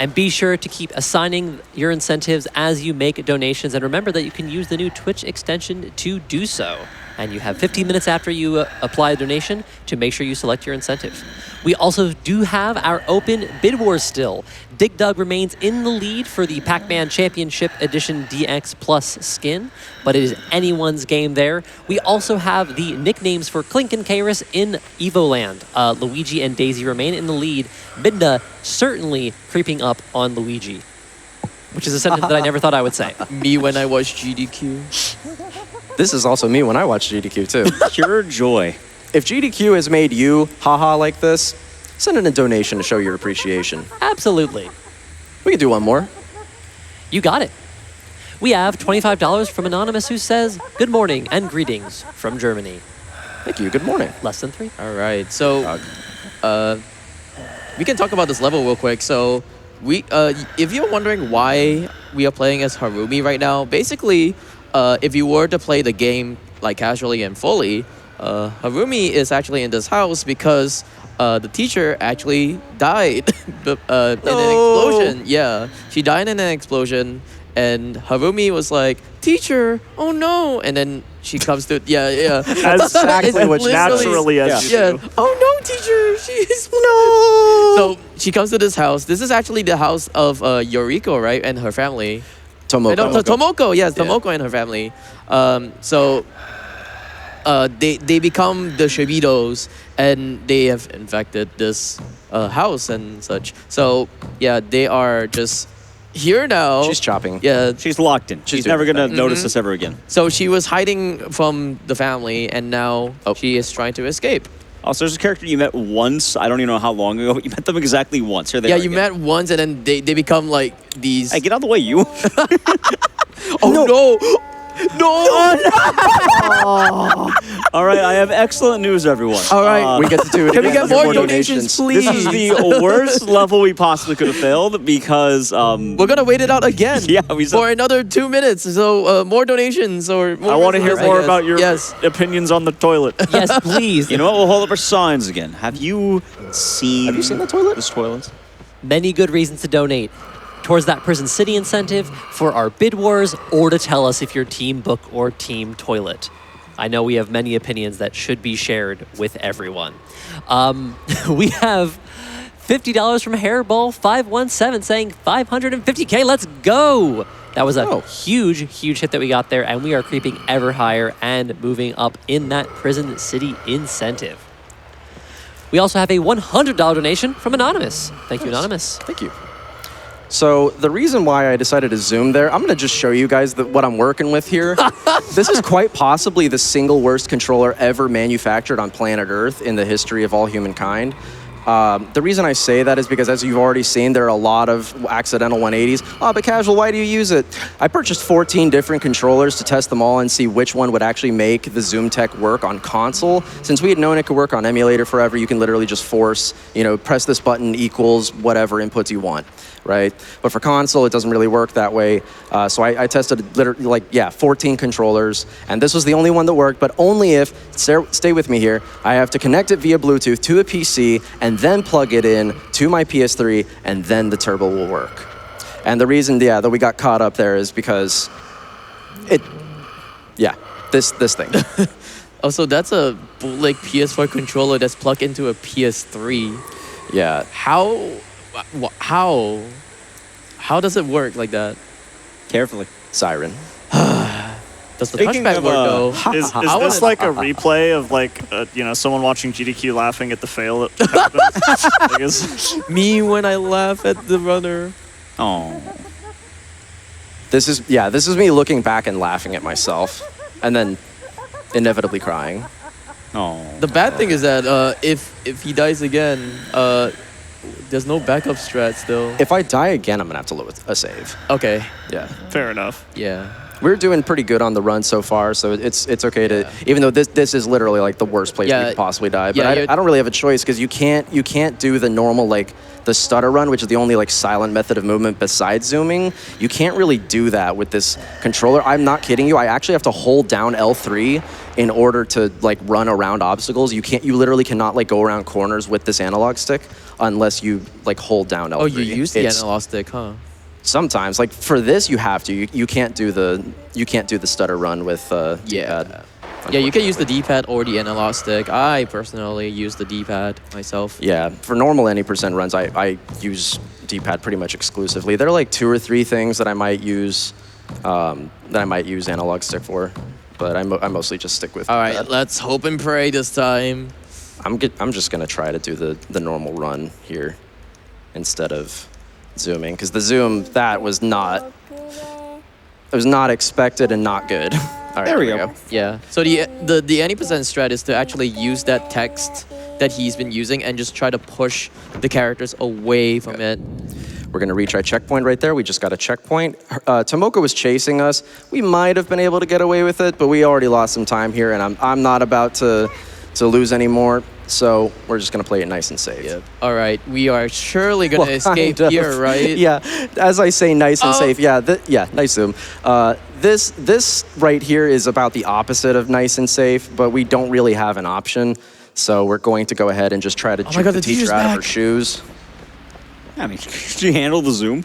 And be sure to keep assigning your incentives as you make donations. And remember that you can use the new Twitch extension to do so. And you have 15 minutes after you apply a donation to make sure you select your incentive. We also do have our open bid wars still. Dig Dug remains in the lead for the Pac-Man Championship Edition DX Plus skin, but it is anyone's game there. We also have the nicknames for Clink and Kairos in Evoland. Luigi and Daisy remain in the lead. Binda certainly creeping up on Luigi, which is a sentence that I never thought I would say. Me when I watch GDQ. This is also me when I watch GDQ too. Pure joy. If GDQ has made you haha like this, send in a donation to show your appreciation. Absolutely. We can do one more. You got it. We have $25 from Anonymous who says, good morning and greetings from Germany. Thank you. Good morning. Less than 3. All right, so we can talk about this level real quick. So we, if you're wondering why we are playing as Harumi right now, basically, if you were to play the game like casually and fully, Harumi is actually in this house because the teacher actually died in an explosion. Yeah, she died in an explosion, and Harumi was like, "Teacher, oh no!" And then she comes to As exactly what she naturally as you yeah. do. Oh no, teacher, she's No. So she comes to this house. This is actually the house of Yoriko, right, and her family. Tomoko. Tomoko, yes, Yeah. Tomoko and her family. They become the Shibidos, and they have infected this house and such. So yeah, they are just here now. She's chopping. Yeah. She's locked in. She's doing never going to that. notice us ever again. So she was hiding from the family, and now she is trying to escape. Also, there's a character you met once. I don't even know how long ago, but you met them exactly once. Here they Yeah, are you again. met once, and then they become like these. Hey, get out of the way, you. Oh no! All right, I have excellent news, everyone. All right, We get to do it Can we again. get There's more donations, please? This is the worst level we possibly could have failed because We're gonna wait it out again. Yeah, we saw- for another 2 minutes. So more donations or more. I want to hear visitors, I more guess. about your Yes. opinions on the toilet. Yes, please. You know what? We'll hold up our signs again. Have you seen the toilet? This toilet? Many good reasons to donate towards that Prison City incentive, for our bid wars, or to tell us if you're Team Book or Team Toilet. I know we have many opinions that should be shared with everyone. We have $50 from Hairball517 saying 550K, let's go! That was a huge hit that we got there, and we are creeping ever higher and moving up in that Prison City incentive. We also have a $100 donation from Anonymous. Thank you, Anonymous. Thank you. So the reason why I decided to zoom there, I'm going to just show you guys what I'm working with here. This is quite possibly the single worst controller ever manufactured on planet Earth in the history of all humankind. The reason I say that is because, as you've already seen, there are a lot of accidental 180s. Oh, but Casual, why do you use it? I purchased 14 different controllers to test them all and see which one would actually make the Zoom tech work on console. Since we had known it could work on emulator forever, you can literally just force, press this button equals whatever inputs you want, right? But for console, it doesn't really work that way. So I tested literally 14 controllers, and this was the only one that worked, but only if, stay with me here, I have to connect it via Bluetooth to a PC and then plug it in to my PS3, and then the turbo will work. And the reason, that we got caught up there is because this thing. Also, that's a bootleg PS4 controller that's plugged into a PS3. Yeah. How does it work like that? Carefully. Siren. Does the Speaking touchpad of, work though? Is I this wanna- like a replay of someone watching GDQ laughing at the fail that happened? Like, Me when I laugh at the runner. Oh. This is me looking back and laughing at myself, and then inevitably crying. Oh. The bad thing is that if he dies again, there's no backup strat still. If I die again, I'm gonna have to load a save. Okay. Yeah. fair enough. Yeah. We're doing pretty good on the run so far, so it's okay to, even though this is literally like the worst place we could possibly die. But Yeah, I don't really have a choice because you can't do the normal the stutter run, which is the only silent method of movement besides zooming. You can't really do that with this controller. I'm not kidding you. I actually have to hold down L3 in order to run around obstacles. You literally cannot go around corners with this analog stick. unless you like hold down L3. Oh, you use the It's- analog stick, huh? Sometimes, like for this, you have to. You can't do the stutter run with D-pad. Yeah, you can use the D-pad or the analog stick. I personally use the D-pad myself. Yeah, for normal any % runs, I use D-pad pretty much exclusively. There are like 2 or 3 things that I might use analog stick for, but I mostly just stick with. All right, D-pad. let's hope and pray this time. I'm just gonna try to do the normal run here instead of zooming, because the zoom that was not expected and not good. All right, There we go. Yeah. So the any % strat is to actually use that text that he's been using and just try to push the characters away from it. We're going to retry checkpoint right there. We just got a checkpoint. Tomoko was chasing us. We might have been able to get away with it, but we already lost some time here, and I'm not about to lose anymore. So we're just going to play it nice and safe. Yep. All right, we are surely going to escape kind of. here, right? Yeah, as I say, nice and safe. Yeah, nice zoom. This right here is about the opposite of nice and safe, but we don't really have an option. So we're going to go ahead and just try to juke God, the the teacher's teacher out of her back. shoes. I mean, could you handle the zoom?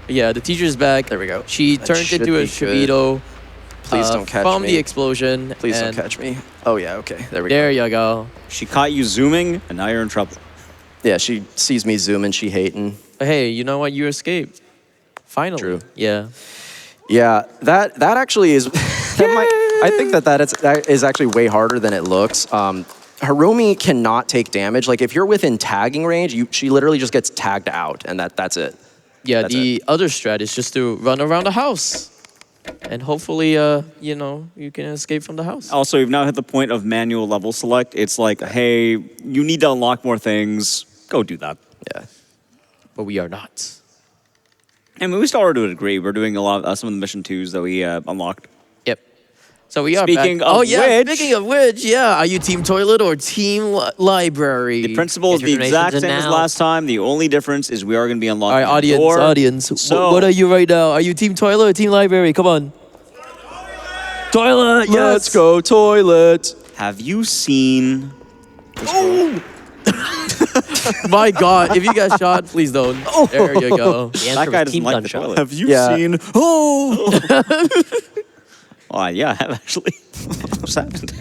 Yeah, the teacher's back. There we go. She That turned should into a be good. Shavito. Please don't catch from me. the explosion. Please don't and catch me. Oh yeah, okay. There we go. There you go. She caught you zooming, and now you're in trouble. Yeah, she sees me zooming, she hating. Hey, you know what? You escaped. Finally. True. Yeah. Yeah, that actually is. I think that is actually way harder than it looks. Harumi cannot take damage. Like if you're within tagging range, she literally just gets tagged out, and that's it. Yeah, That's the other strat is just to run around the house. And hopefully, you know, you can escape from the house. Also, you've now hit the point of manual level select. It's like, hey, you need to unlock more things. Go do that. Yeah. But we are not. I mean, we started to a degree. We're doing a lot of some of the mission 2s that we unlocked. Yep. So we are Speaking back. of Oh, yeah, which- speaking of which, yeah. Are you team toilet or team library? The principle is Get the your exact donations same in as now. last time. The only difference is we are going to be All unlocking right, a door. audience. So- What are you right now? Are you team toilet or team library? Come on. Toilet, yes. Let's go toilet. Have you seen... My God, if you get shot, please don't. There you go. The That answer guy was doesn't team like the gunshot. toilet. Have you Yeah. seen? Oh, Oh, yeah, I have actually. What's happened?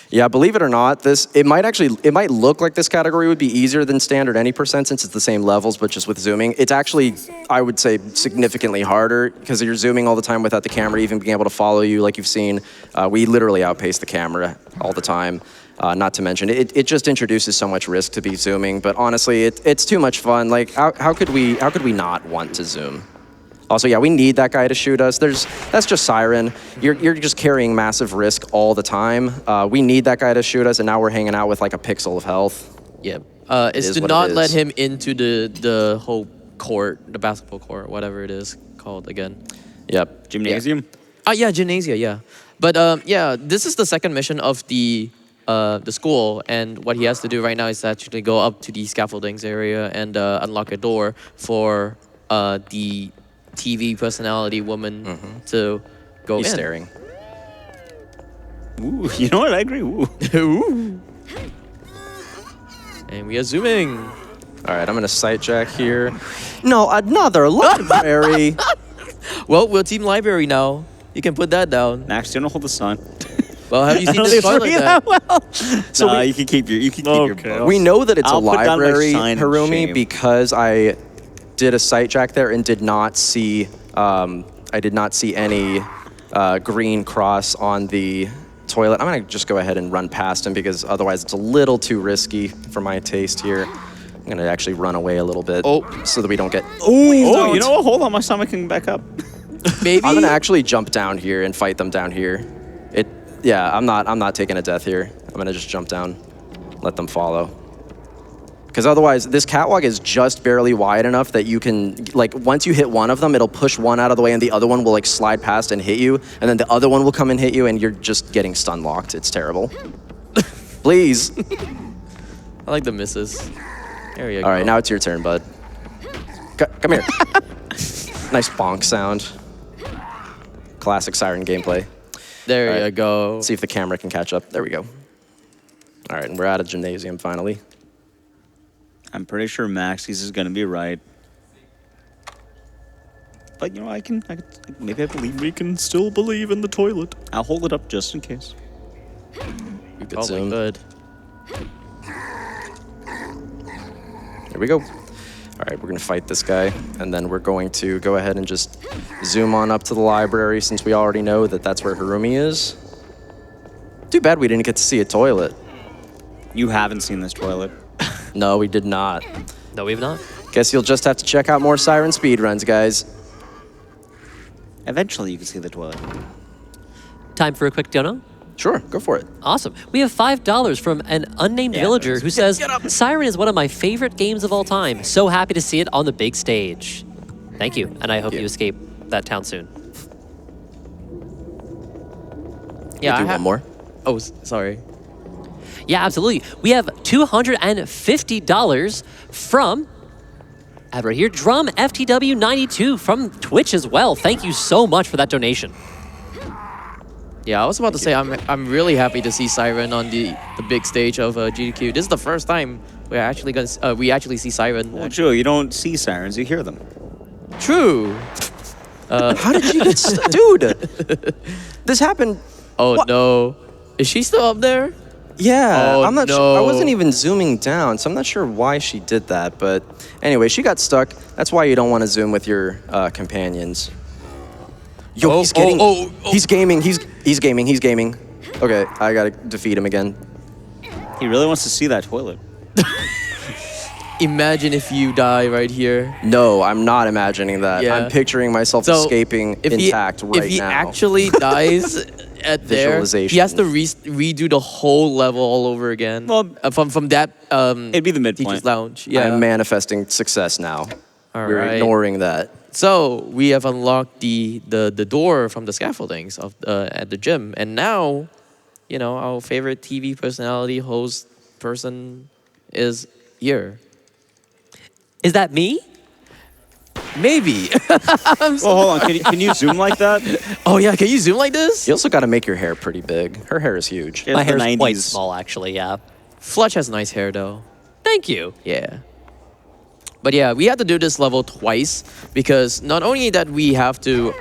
Yeah, believe it or not, it might look like this category would be easier than standard any % since it's the same levels, but just with zooming. It's actually, I would say, significantly harder because you're zooming all the time without the camera even being able to follow you. Like you've seen, we literally outpace the camera all the time. Not to mention, it just introduces so much risk to be zooming. But honestly, it's too much fun. Like, how could we not want to zoom? Also, yeah, we need that guy to shoot us. That's just Siren. You're just carrying massive risk all the time. We need that guy to shoot us, and now we're hanging out with like a pixel of health. Yep. It Is is to what it not is. let him into the whole court, the basketball court, whatever it is called again. Yep. Gymnasium? Yeah, Gymnasia, yeah. But yeah, this is the second mission of the school, and what he has to do right now is actually go up to the scaffoldings area and unlock a door for the TV personality woman to go He's in. staring. Ooh, you know what? I agree. Ooh. And we are zooming. All right, I'm gonna sight jack here. No, another library. Well, we're team library now. You can put that down. Max, do you want to hold the sign? Well, have you I seen don't this think it's toilet working then? that well. So Nah, we- you can keep your Okay, book. We know that it's I'll a put down my library, sign of Harumi, shame. because I did a sight jack there and did not see any green cross on the toilet. I'm gonna just go ahead and run past him because otherwise it's a little too risky for my taste here. I'm gonna actually run away a little bit so that we don't get. Oh, you know what? Hold on, my stomach can back up. Maybe. I'm gonna actually jump down here and fight them down here. Yeah, I'm not taking a death here. I'm gonna just jump down, let them follow. Because otherwise, this catwalk is just barely wide enough that you can, like, once you hit one of them, it'll push one out of the way and the other one will, like, slide past and hit you. And then the other one will come and hit you and you're just getting stun locked. It's terrible. Please. I like the misses. There you go. All right, now it's your turn, bud. Come here. Nice bonk sound. Classic Siren gameplay. There All right. you go. See if the camera can catch up. There we go. All right, and we're out of gymnasium finally. I'm pretty sure Maxie's is gonna be right. But you know, I can maybe I believe We can still believe in the toilet. I'll hold it up just in case. You could Probably zoom. good. There we go. All right, we're gonna fight this guy, and then we're going to go ahead and just zoom on up to the library since we already know that that's where Harumi is. Too bad we didn't get to see a toilet. You haven't seen this toilet. No, we did not. No, we've not. Guess you'll just have to check out more Siren speedruns, guys. Eventually, you can see the toilet. Time for a quick dono. Sure, go for it. Awesome. We have $5 from an unnamed villager who says, Siren is one of my favorite games of all time. So happy to see it on the big stage. Thank you, and I hope you escape that town soon. Yeah, Do I one have more. Oh, sorry. Yeah, absolutely. We have $250 from, I have right here, Drum FTW92 from Twitch as well. Thank you so much for that donation. Yeah, I was about to say I'm really happy to see Siren on the big stage of GDQ. This is the first time we actually see Siren. Well, Joe, you don't see sirens, you hear them. True. How did you get dude? This happened. Oh What? no, is she still up there? Yeah, Oh, I'm not sure. I no. wasn't even zooming down, so I'm not sure why she did that. But anyway, she got stuck. That's why you don't want to zoom with your companions. Yo, Oh, he's getting. oh. He's gaming. He's gaming. He's gaming. Okay, I gotta defeat him again. He really wants to see that toilet. Imagine if you die right here. No, I'm not imagining that. Yeah. I'm picturing myself So escaping if intact right now. If he actually dies at there, he has to redo the whole level all over again. Well, from that It'd be the midpoint. teacher's lounge. Yeah. I'm manifesting success now. All We're right. ignoring that. So we have unlocked the door from the scaffoldings of at the gym, and now, you know, our favorite TV personality, host person, is here. Is that me? Maybe. Well, hold on. Can you zoom like that? Oh yeah, can you zoom like this? You also got to make your hair pretty big. Her hair is huge. It's My the hair's quite 90s. small, actually, yeah. Fletch has nice hair though. Thank you. Yeah. But yeah, we had to do this level twice because not only that we have to,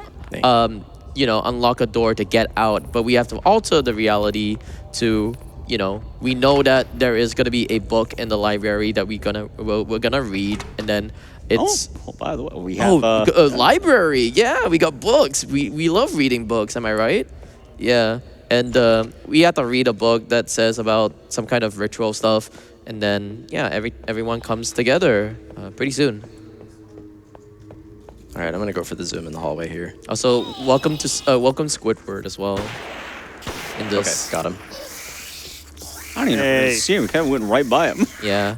you know, unlock a door to get out, but we have to alter the reality to, you know, we know that there is gonna be a book in the library that we're gonna read, and then it's Oh, by the way, we have. a library. Yeah, we got books. We love reading books. Am I right? Yeah. And we have to read a book that says about some kind of ritual stuff, and then yeah, everyone comes together pretty soon. All right, I'm gonna go for the zoom in the hallway here. Also, welcome Squidward as well. In Okay, this, got him. I don't even know if Hey. I see him. We kind of went right by him. yeah.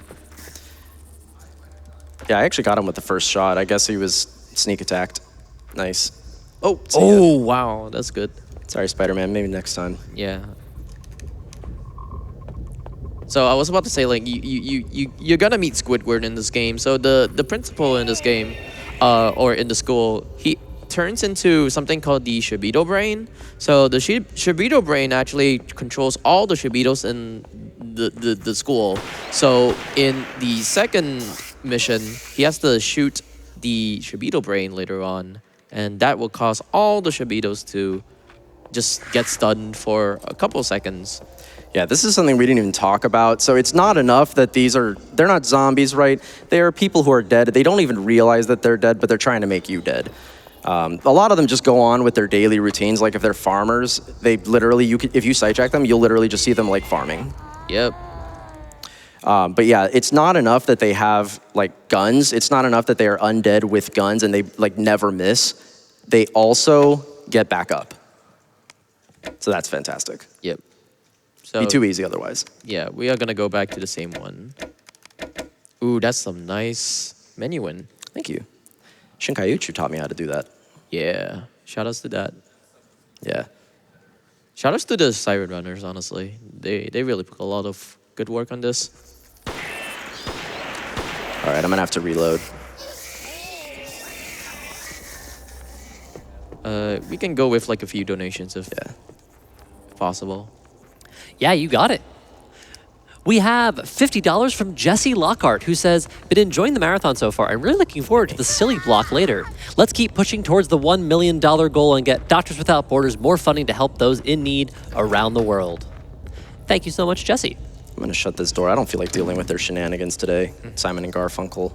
Yeah, I actually got him with the first shot. I guess he was sneak attacked. Nice. Oh, see ya. Oh wow, that's good. Sorry, Spider-Man. Maybe next time. Yeah. So I was about to say, like, you're gonna meet Squidward in this game. So the principal in this game, or in the school, he turns into something called the Shibito Brain. So the Shibito Brain actually controls all the Shibitos in the school. So in the second mission, he has to shoot the Shibito Brain later on, and that will cause all the Shibitos to just get stunned for a couple seconds. Yeah, this is something we didn't even talk about. So it's not enough that they're not zombies, right? They are people who are dead. They don't even realize that they're dead, but they're trying to make you dead. A lot of them just go on with their daily routines. Like if they're farmers, they literally, if you sidetrack them, you'll literally just see them like farming. Yep. But yeah, it's not enough that they have like guns. It's not enough that they are undead with guns and they like never miss. They also get back up. So that's fantastic. Yep. So Be too easy otherwise. yeah, we are gonna go back to the same one. Ooh, that's some nice menuing. Thank you. Shinkayuchu taught me how to do that. Yeah. Shout outs to that. Yeah. Shout outs to the Siren runners, honestly. They really put a lot of good work on this. All right, I'm gonna have to reload. We can go with like a few donations if Yeah. possible. Yeah, you got it. We have $50 from Jesse Lockhart, who says, been enjoying the marathon so far and really looking forward to the silly block later. Let's keep pushing towards the $1 million goal and get Doctors Without Borders more funding to help those in need around the world. Thank you so much, Jesse. I'm going to shut this door. I don't feel like dealing with their shenanigans today. Simon and Garfunkel.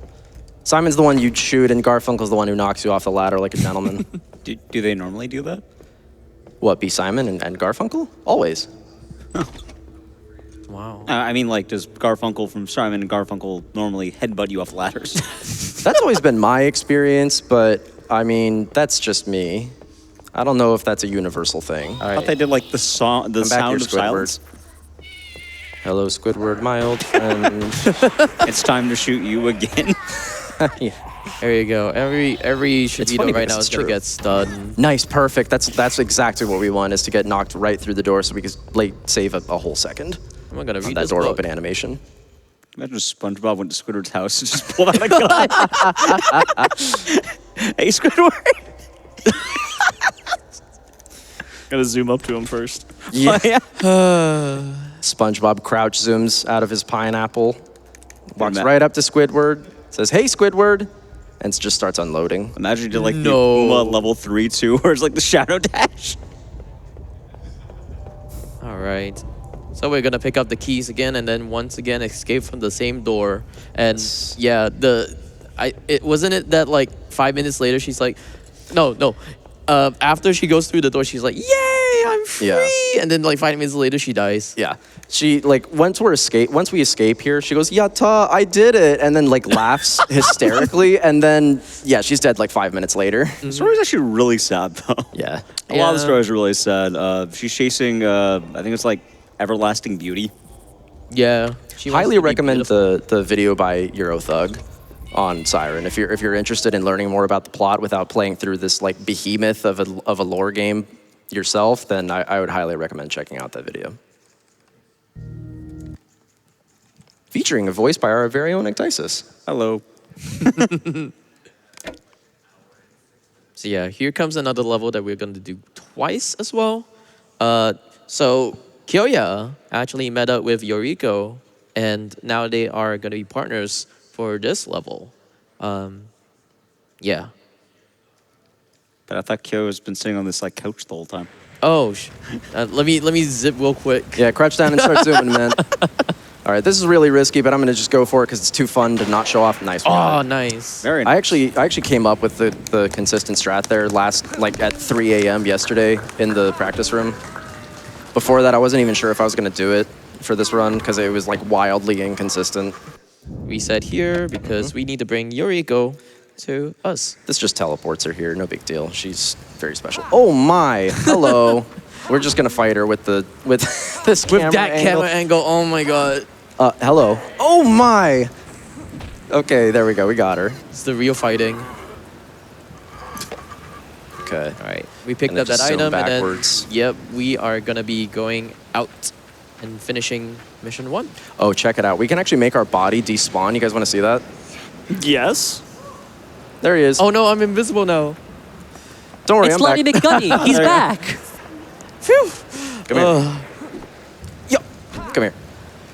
Simon's the one you'd shoot, and Garfunkel's the one who knocks you off the ladder like a gentleman. Do they normally do that? What, be Simon and Garfunkel? Always. Wow. I mean, like, does Garfunkel from Simon and Garfunkel normally headbutt you off ladders? That's always been my experience, but I mean, that's just me. I don't know if that's a universal thing. I thought they did like the sound of silence. Hello, Squidward, my old friend. It's time to shoot you again. Yeah. There you go. Every Shavito funny right because now it's is gonna true. get stunned. Nice, perfect. That's exactly what we want, is to get knocked right through the door so we can like save a whole second. I'm not gonna of read that this door book. open animation. Imagine if SpongeBob went to Squidward's house and just pulled out a gun. Hey, Squidward. Gotta zoom up to him first. Yeah. Oh, yeah. SpongeBob crouch zooms out of his pineapple, walks Ma- right up to Squidward, says, "Hey, Squidward," and just starts unloading. Imagine you did like No. the level 3 too, where it's like the shadow dash. All right. So we're gonna pick up the keys again, and then once again escape from the same door. And yeah, wasn't it that like 5 minutes later she's like, no. After she goes through the door, she's like, "Yay, I'm free!" Yeah. And then like 5 minutes later, she dies. Yeah. She, like, once we escape here, she goes, "Yatta, I did it," and then, like, laughs hysterically, and then, yeah, she's dead, like, 5 minutes later. The story's actually really sad, though. Yeah. A lot of the Yeah. stories are really sad. She's chasing, I think it's like Everlasting Beauty. Yeah. She wants Highly to be recommend beautiful. the video by Eurothug on Siren. If you're interested in learning more about the plot without playing through this, like, behemoth of a lore game yourself, then I would highly recommend checking out that video. Featuring a voice by our very own Ecdycis. Hello. So yeah, here comes another level that we're going to do twice as well. So Kyoya actually met up with Yoriko, and now they are going to be partners for this level. Yeah. But I thought Kyo has been sitting on this like couch the whole time. Oh, let me zip real quick. Yeah, crouch down and start zooming, man. All right, this is really risky, but I'm gonna just go for it because it's too fun to not show off. Nice one. Oh, nice. Very I nice. actually came up with the consistent strat there like at 3 a.m. yesterday in the practice room. Before that, I wasn't even sure if I was gonna do it for this run because it was like wildly inconsistent. Reset here because we need to bring Yoriko to us. This just teleports her here, no big deal. She's very special. Oh my, hello. We're just gonna fight her with this camera With that angle. camera angle, oh my god. Hello. Oh my. Okay, there we go. We got her. It's the real fighting. Okay. All right, we picked And up then that just zoom item, backwards. and then yep, we are gonna be going out and finishing mission 1. Oh, check it out. We can actually make our body despawn. You guys want to see that? Yes. There he is. Oh no, I'm invisible now. Don't worry, It's I'm Lenny back. McGunny. He's back. Phew. Come here. Yo, come here.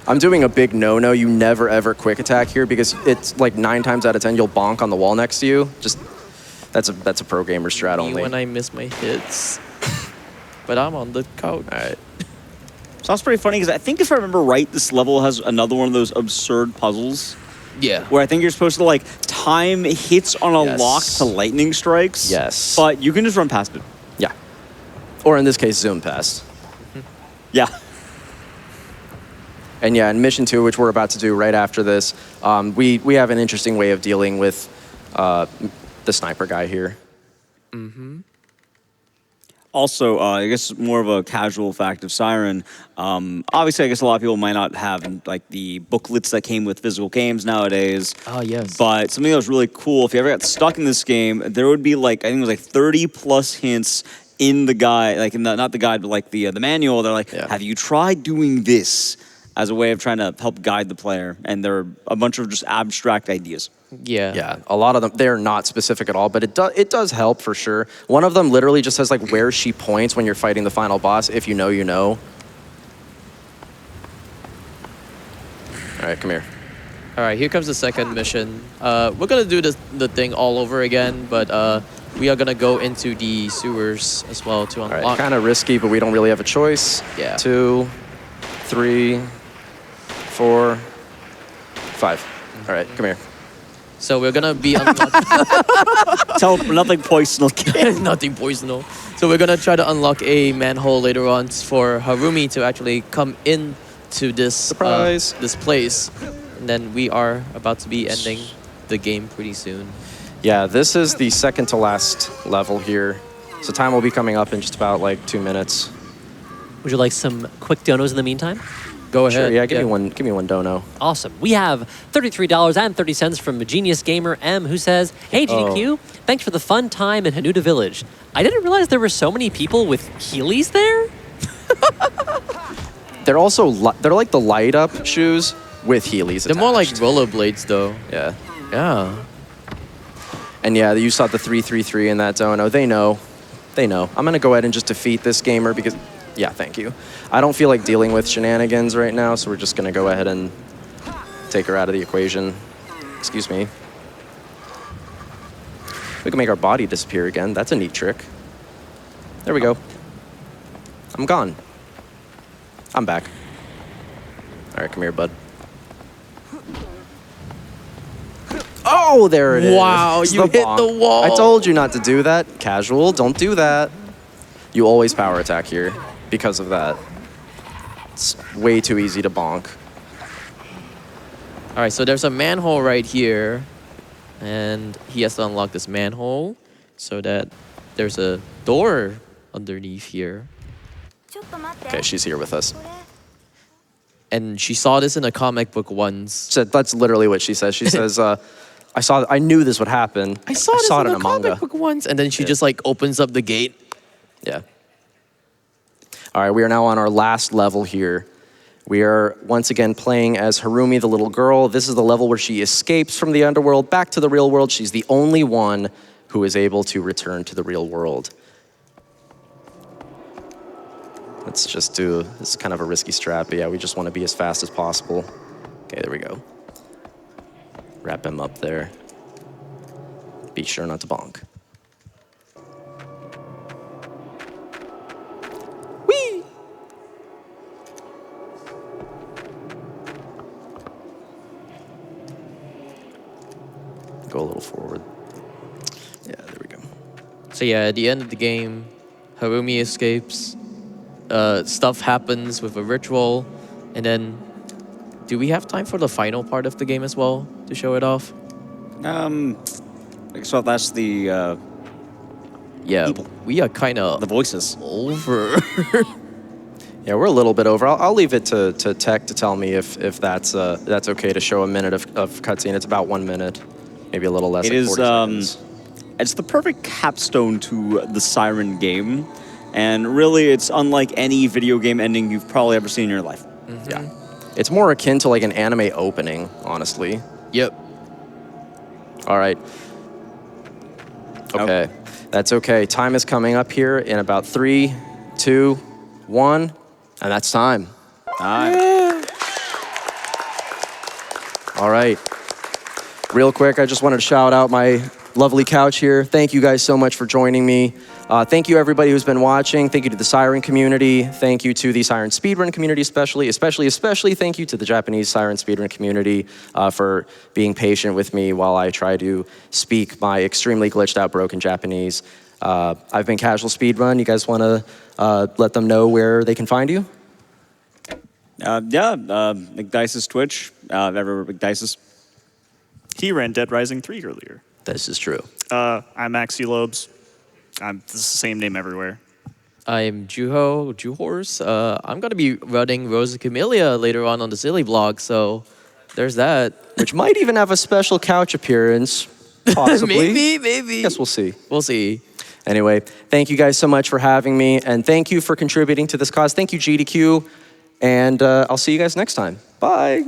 I'm doing a big no-no. You never ever quick attack here because it's like 9 times out of 10 you'll bonk on the wall next to you. Just that's a pro gamer strat Me only. when I miss my hits. But I'm on the couch. All right. So that's pretty funny because I think if I remember right, this level has another one of those absurd puzzles Yeah. where I think you're supposed to like time hits on a Yes. lock to lightning strikes. Yes. But you can just run past it. Yeah. Or in this case, zoom past. Yeah. And yeah, in mission 2, which we're about to do right after this, we have an interesting way of dealing with the sniper guy here. Also, I guess more of a casual fact of Siren. Obviously, I guess a lot of people might not have like the booklets that came with physical games nowadays. Oh yes. But something that was really cool, if you ever got stuck in this game, there would be like, I think it was like 30 plus hints in the guide, like in the, not the guide, but like the manual. They're like, Yeah. have you tried doing this as a way of trying to help guide the player? And there are a bunch of just abstract ideas. yeah. Yeah, a lot of them, they're not specific at all, but it does help for sure. One of them literally just says like where she points when you're fighting the final boss. If you know, you know. All right, come here. All right, here comes the second mission. We're gonna do the thing all over again, but we are gonna go into the sewers as well to All unlock. right, kind of risky, but we don't really have a choice. Yeah. 2, 3, 4, 5. All right, come here. So we're gonna be unlocking Tell nothing poisonal. nothing poisonal. So we're gonna try to unlock a manhole later on for Harumi to actually come in to this Surprise. this place, and then we are about to be ending the game pretty soon. Yeah, this is the second to last level here. So time will be coming up in just about like 2 minutes. Would you like some quick donos in the meantime? Go ahead. Sure, yeah, give me one dono. Awesome. We have $33.30 from Genius Gamer M, who says, "Hey GDQ, thanks for the fun time in Hanuta Village. I didn't realize there were so many people with Heelys there." They're also they're like the light up shoes with Heelys. They're more like attached. rollerblades, though. Yeah. Yeah. And yeah, you saw the 333 in that dono. They know. They know. I'm gonna go ahead and just defeat this gamer because, yeah, thank you. I don't feel like dealing with shenanigans right now, so we're just gonna go ahead and take her out of the equation. Excuse me. We can make our body disappear again. That's a neat trick. There we go. I'm gone. I'm back. All right, come here, bud. Oh, there it is. Wow, It's you hit bonk. the wall. I told you not to do that. Casual, don't do that. You always power attack here because of that. It's way too easy to bonk. All right, so there's a manhole right here, and he has to unlock this manhole so that there's a door underneath here. Okay, she's here with us. And she saw this in a comic book once. So that's literally what she says. She says, I knew this would happen. I saw this in it a in a manga. comic book once, and then she just like opens up the gate. Yeah. All right, we are now on our last level here. We are once again playing as Harumi, the little girl. This is the level where she escapes from the underworld back to the real world. She's the only one who is able to return to the real world. Let's just do, this is kind of a risky strat, but yeah, we just want to be as fast as possible. Okay, there we go. Wrap him up there. Be sure not to bonk. Whee! Go a little forward. Yeah, there we go. So yeah, at the end of the game, Harumi escapes. Stuff happens with a ritual, and then do we have time for the final part of the game as well to show it off? So that's the Yeah, people. we are kind of voices. over. Yeah, we're a little bit over. I'll leave it to Tech to tell me if that's okay to show a minute of cutscene. It's about 1 minute, maybe a little less. It like is 40 seconds. It's the perfect capstone to the Siren game, and really, it's unlike any video game ending you've probably ever seen in your life. Yeah, it's more akin to like an anime opening, honestly. Yep. All right. Okay, that's okay. Time is coming up here in about 3, 2, 1, and that's time. All right. Real quick, I just wanted to shout out my lovely couch here. Thank you guys so much for joining me. Thank you everybody who's been watching. Thank you to the Siren community. Thank you to the Siren speedrun community, especially thank you to the Japanese Siren speedrun community for being patient with me while I try to speak my extremely glitched out broken Japanese. I've been Casual Speedrun. You guys want to let them know where they can find you? Ecdycis Twitch, everywhere Ecdycis. He ran Dead Rising 3 earlier. This is true. I'm Maxylobes. It's the same name everywhere. I'm Juhors. I'm gonna be running Rosa Camellia later on the Silly blog, so there's that. Which might even have a special couch appearance, possibly. maybe. Guess we'll see. We'll see. Anyway, thank you guys so much for having me, and thank you for contributing to this cause. Thank you, GDQ, and I'll see you guys next time. Bye.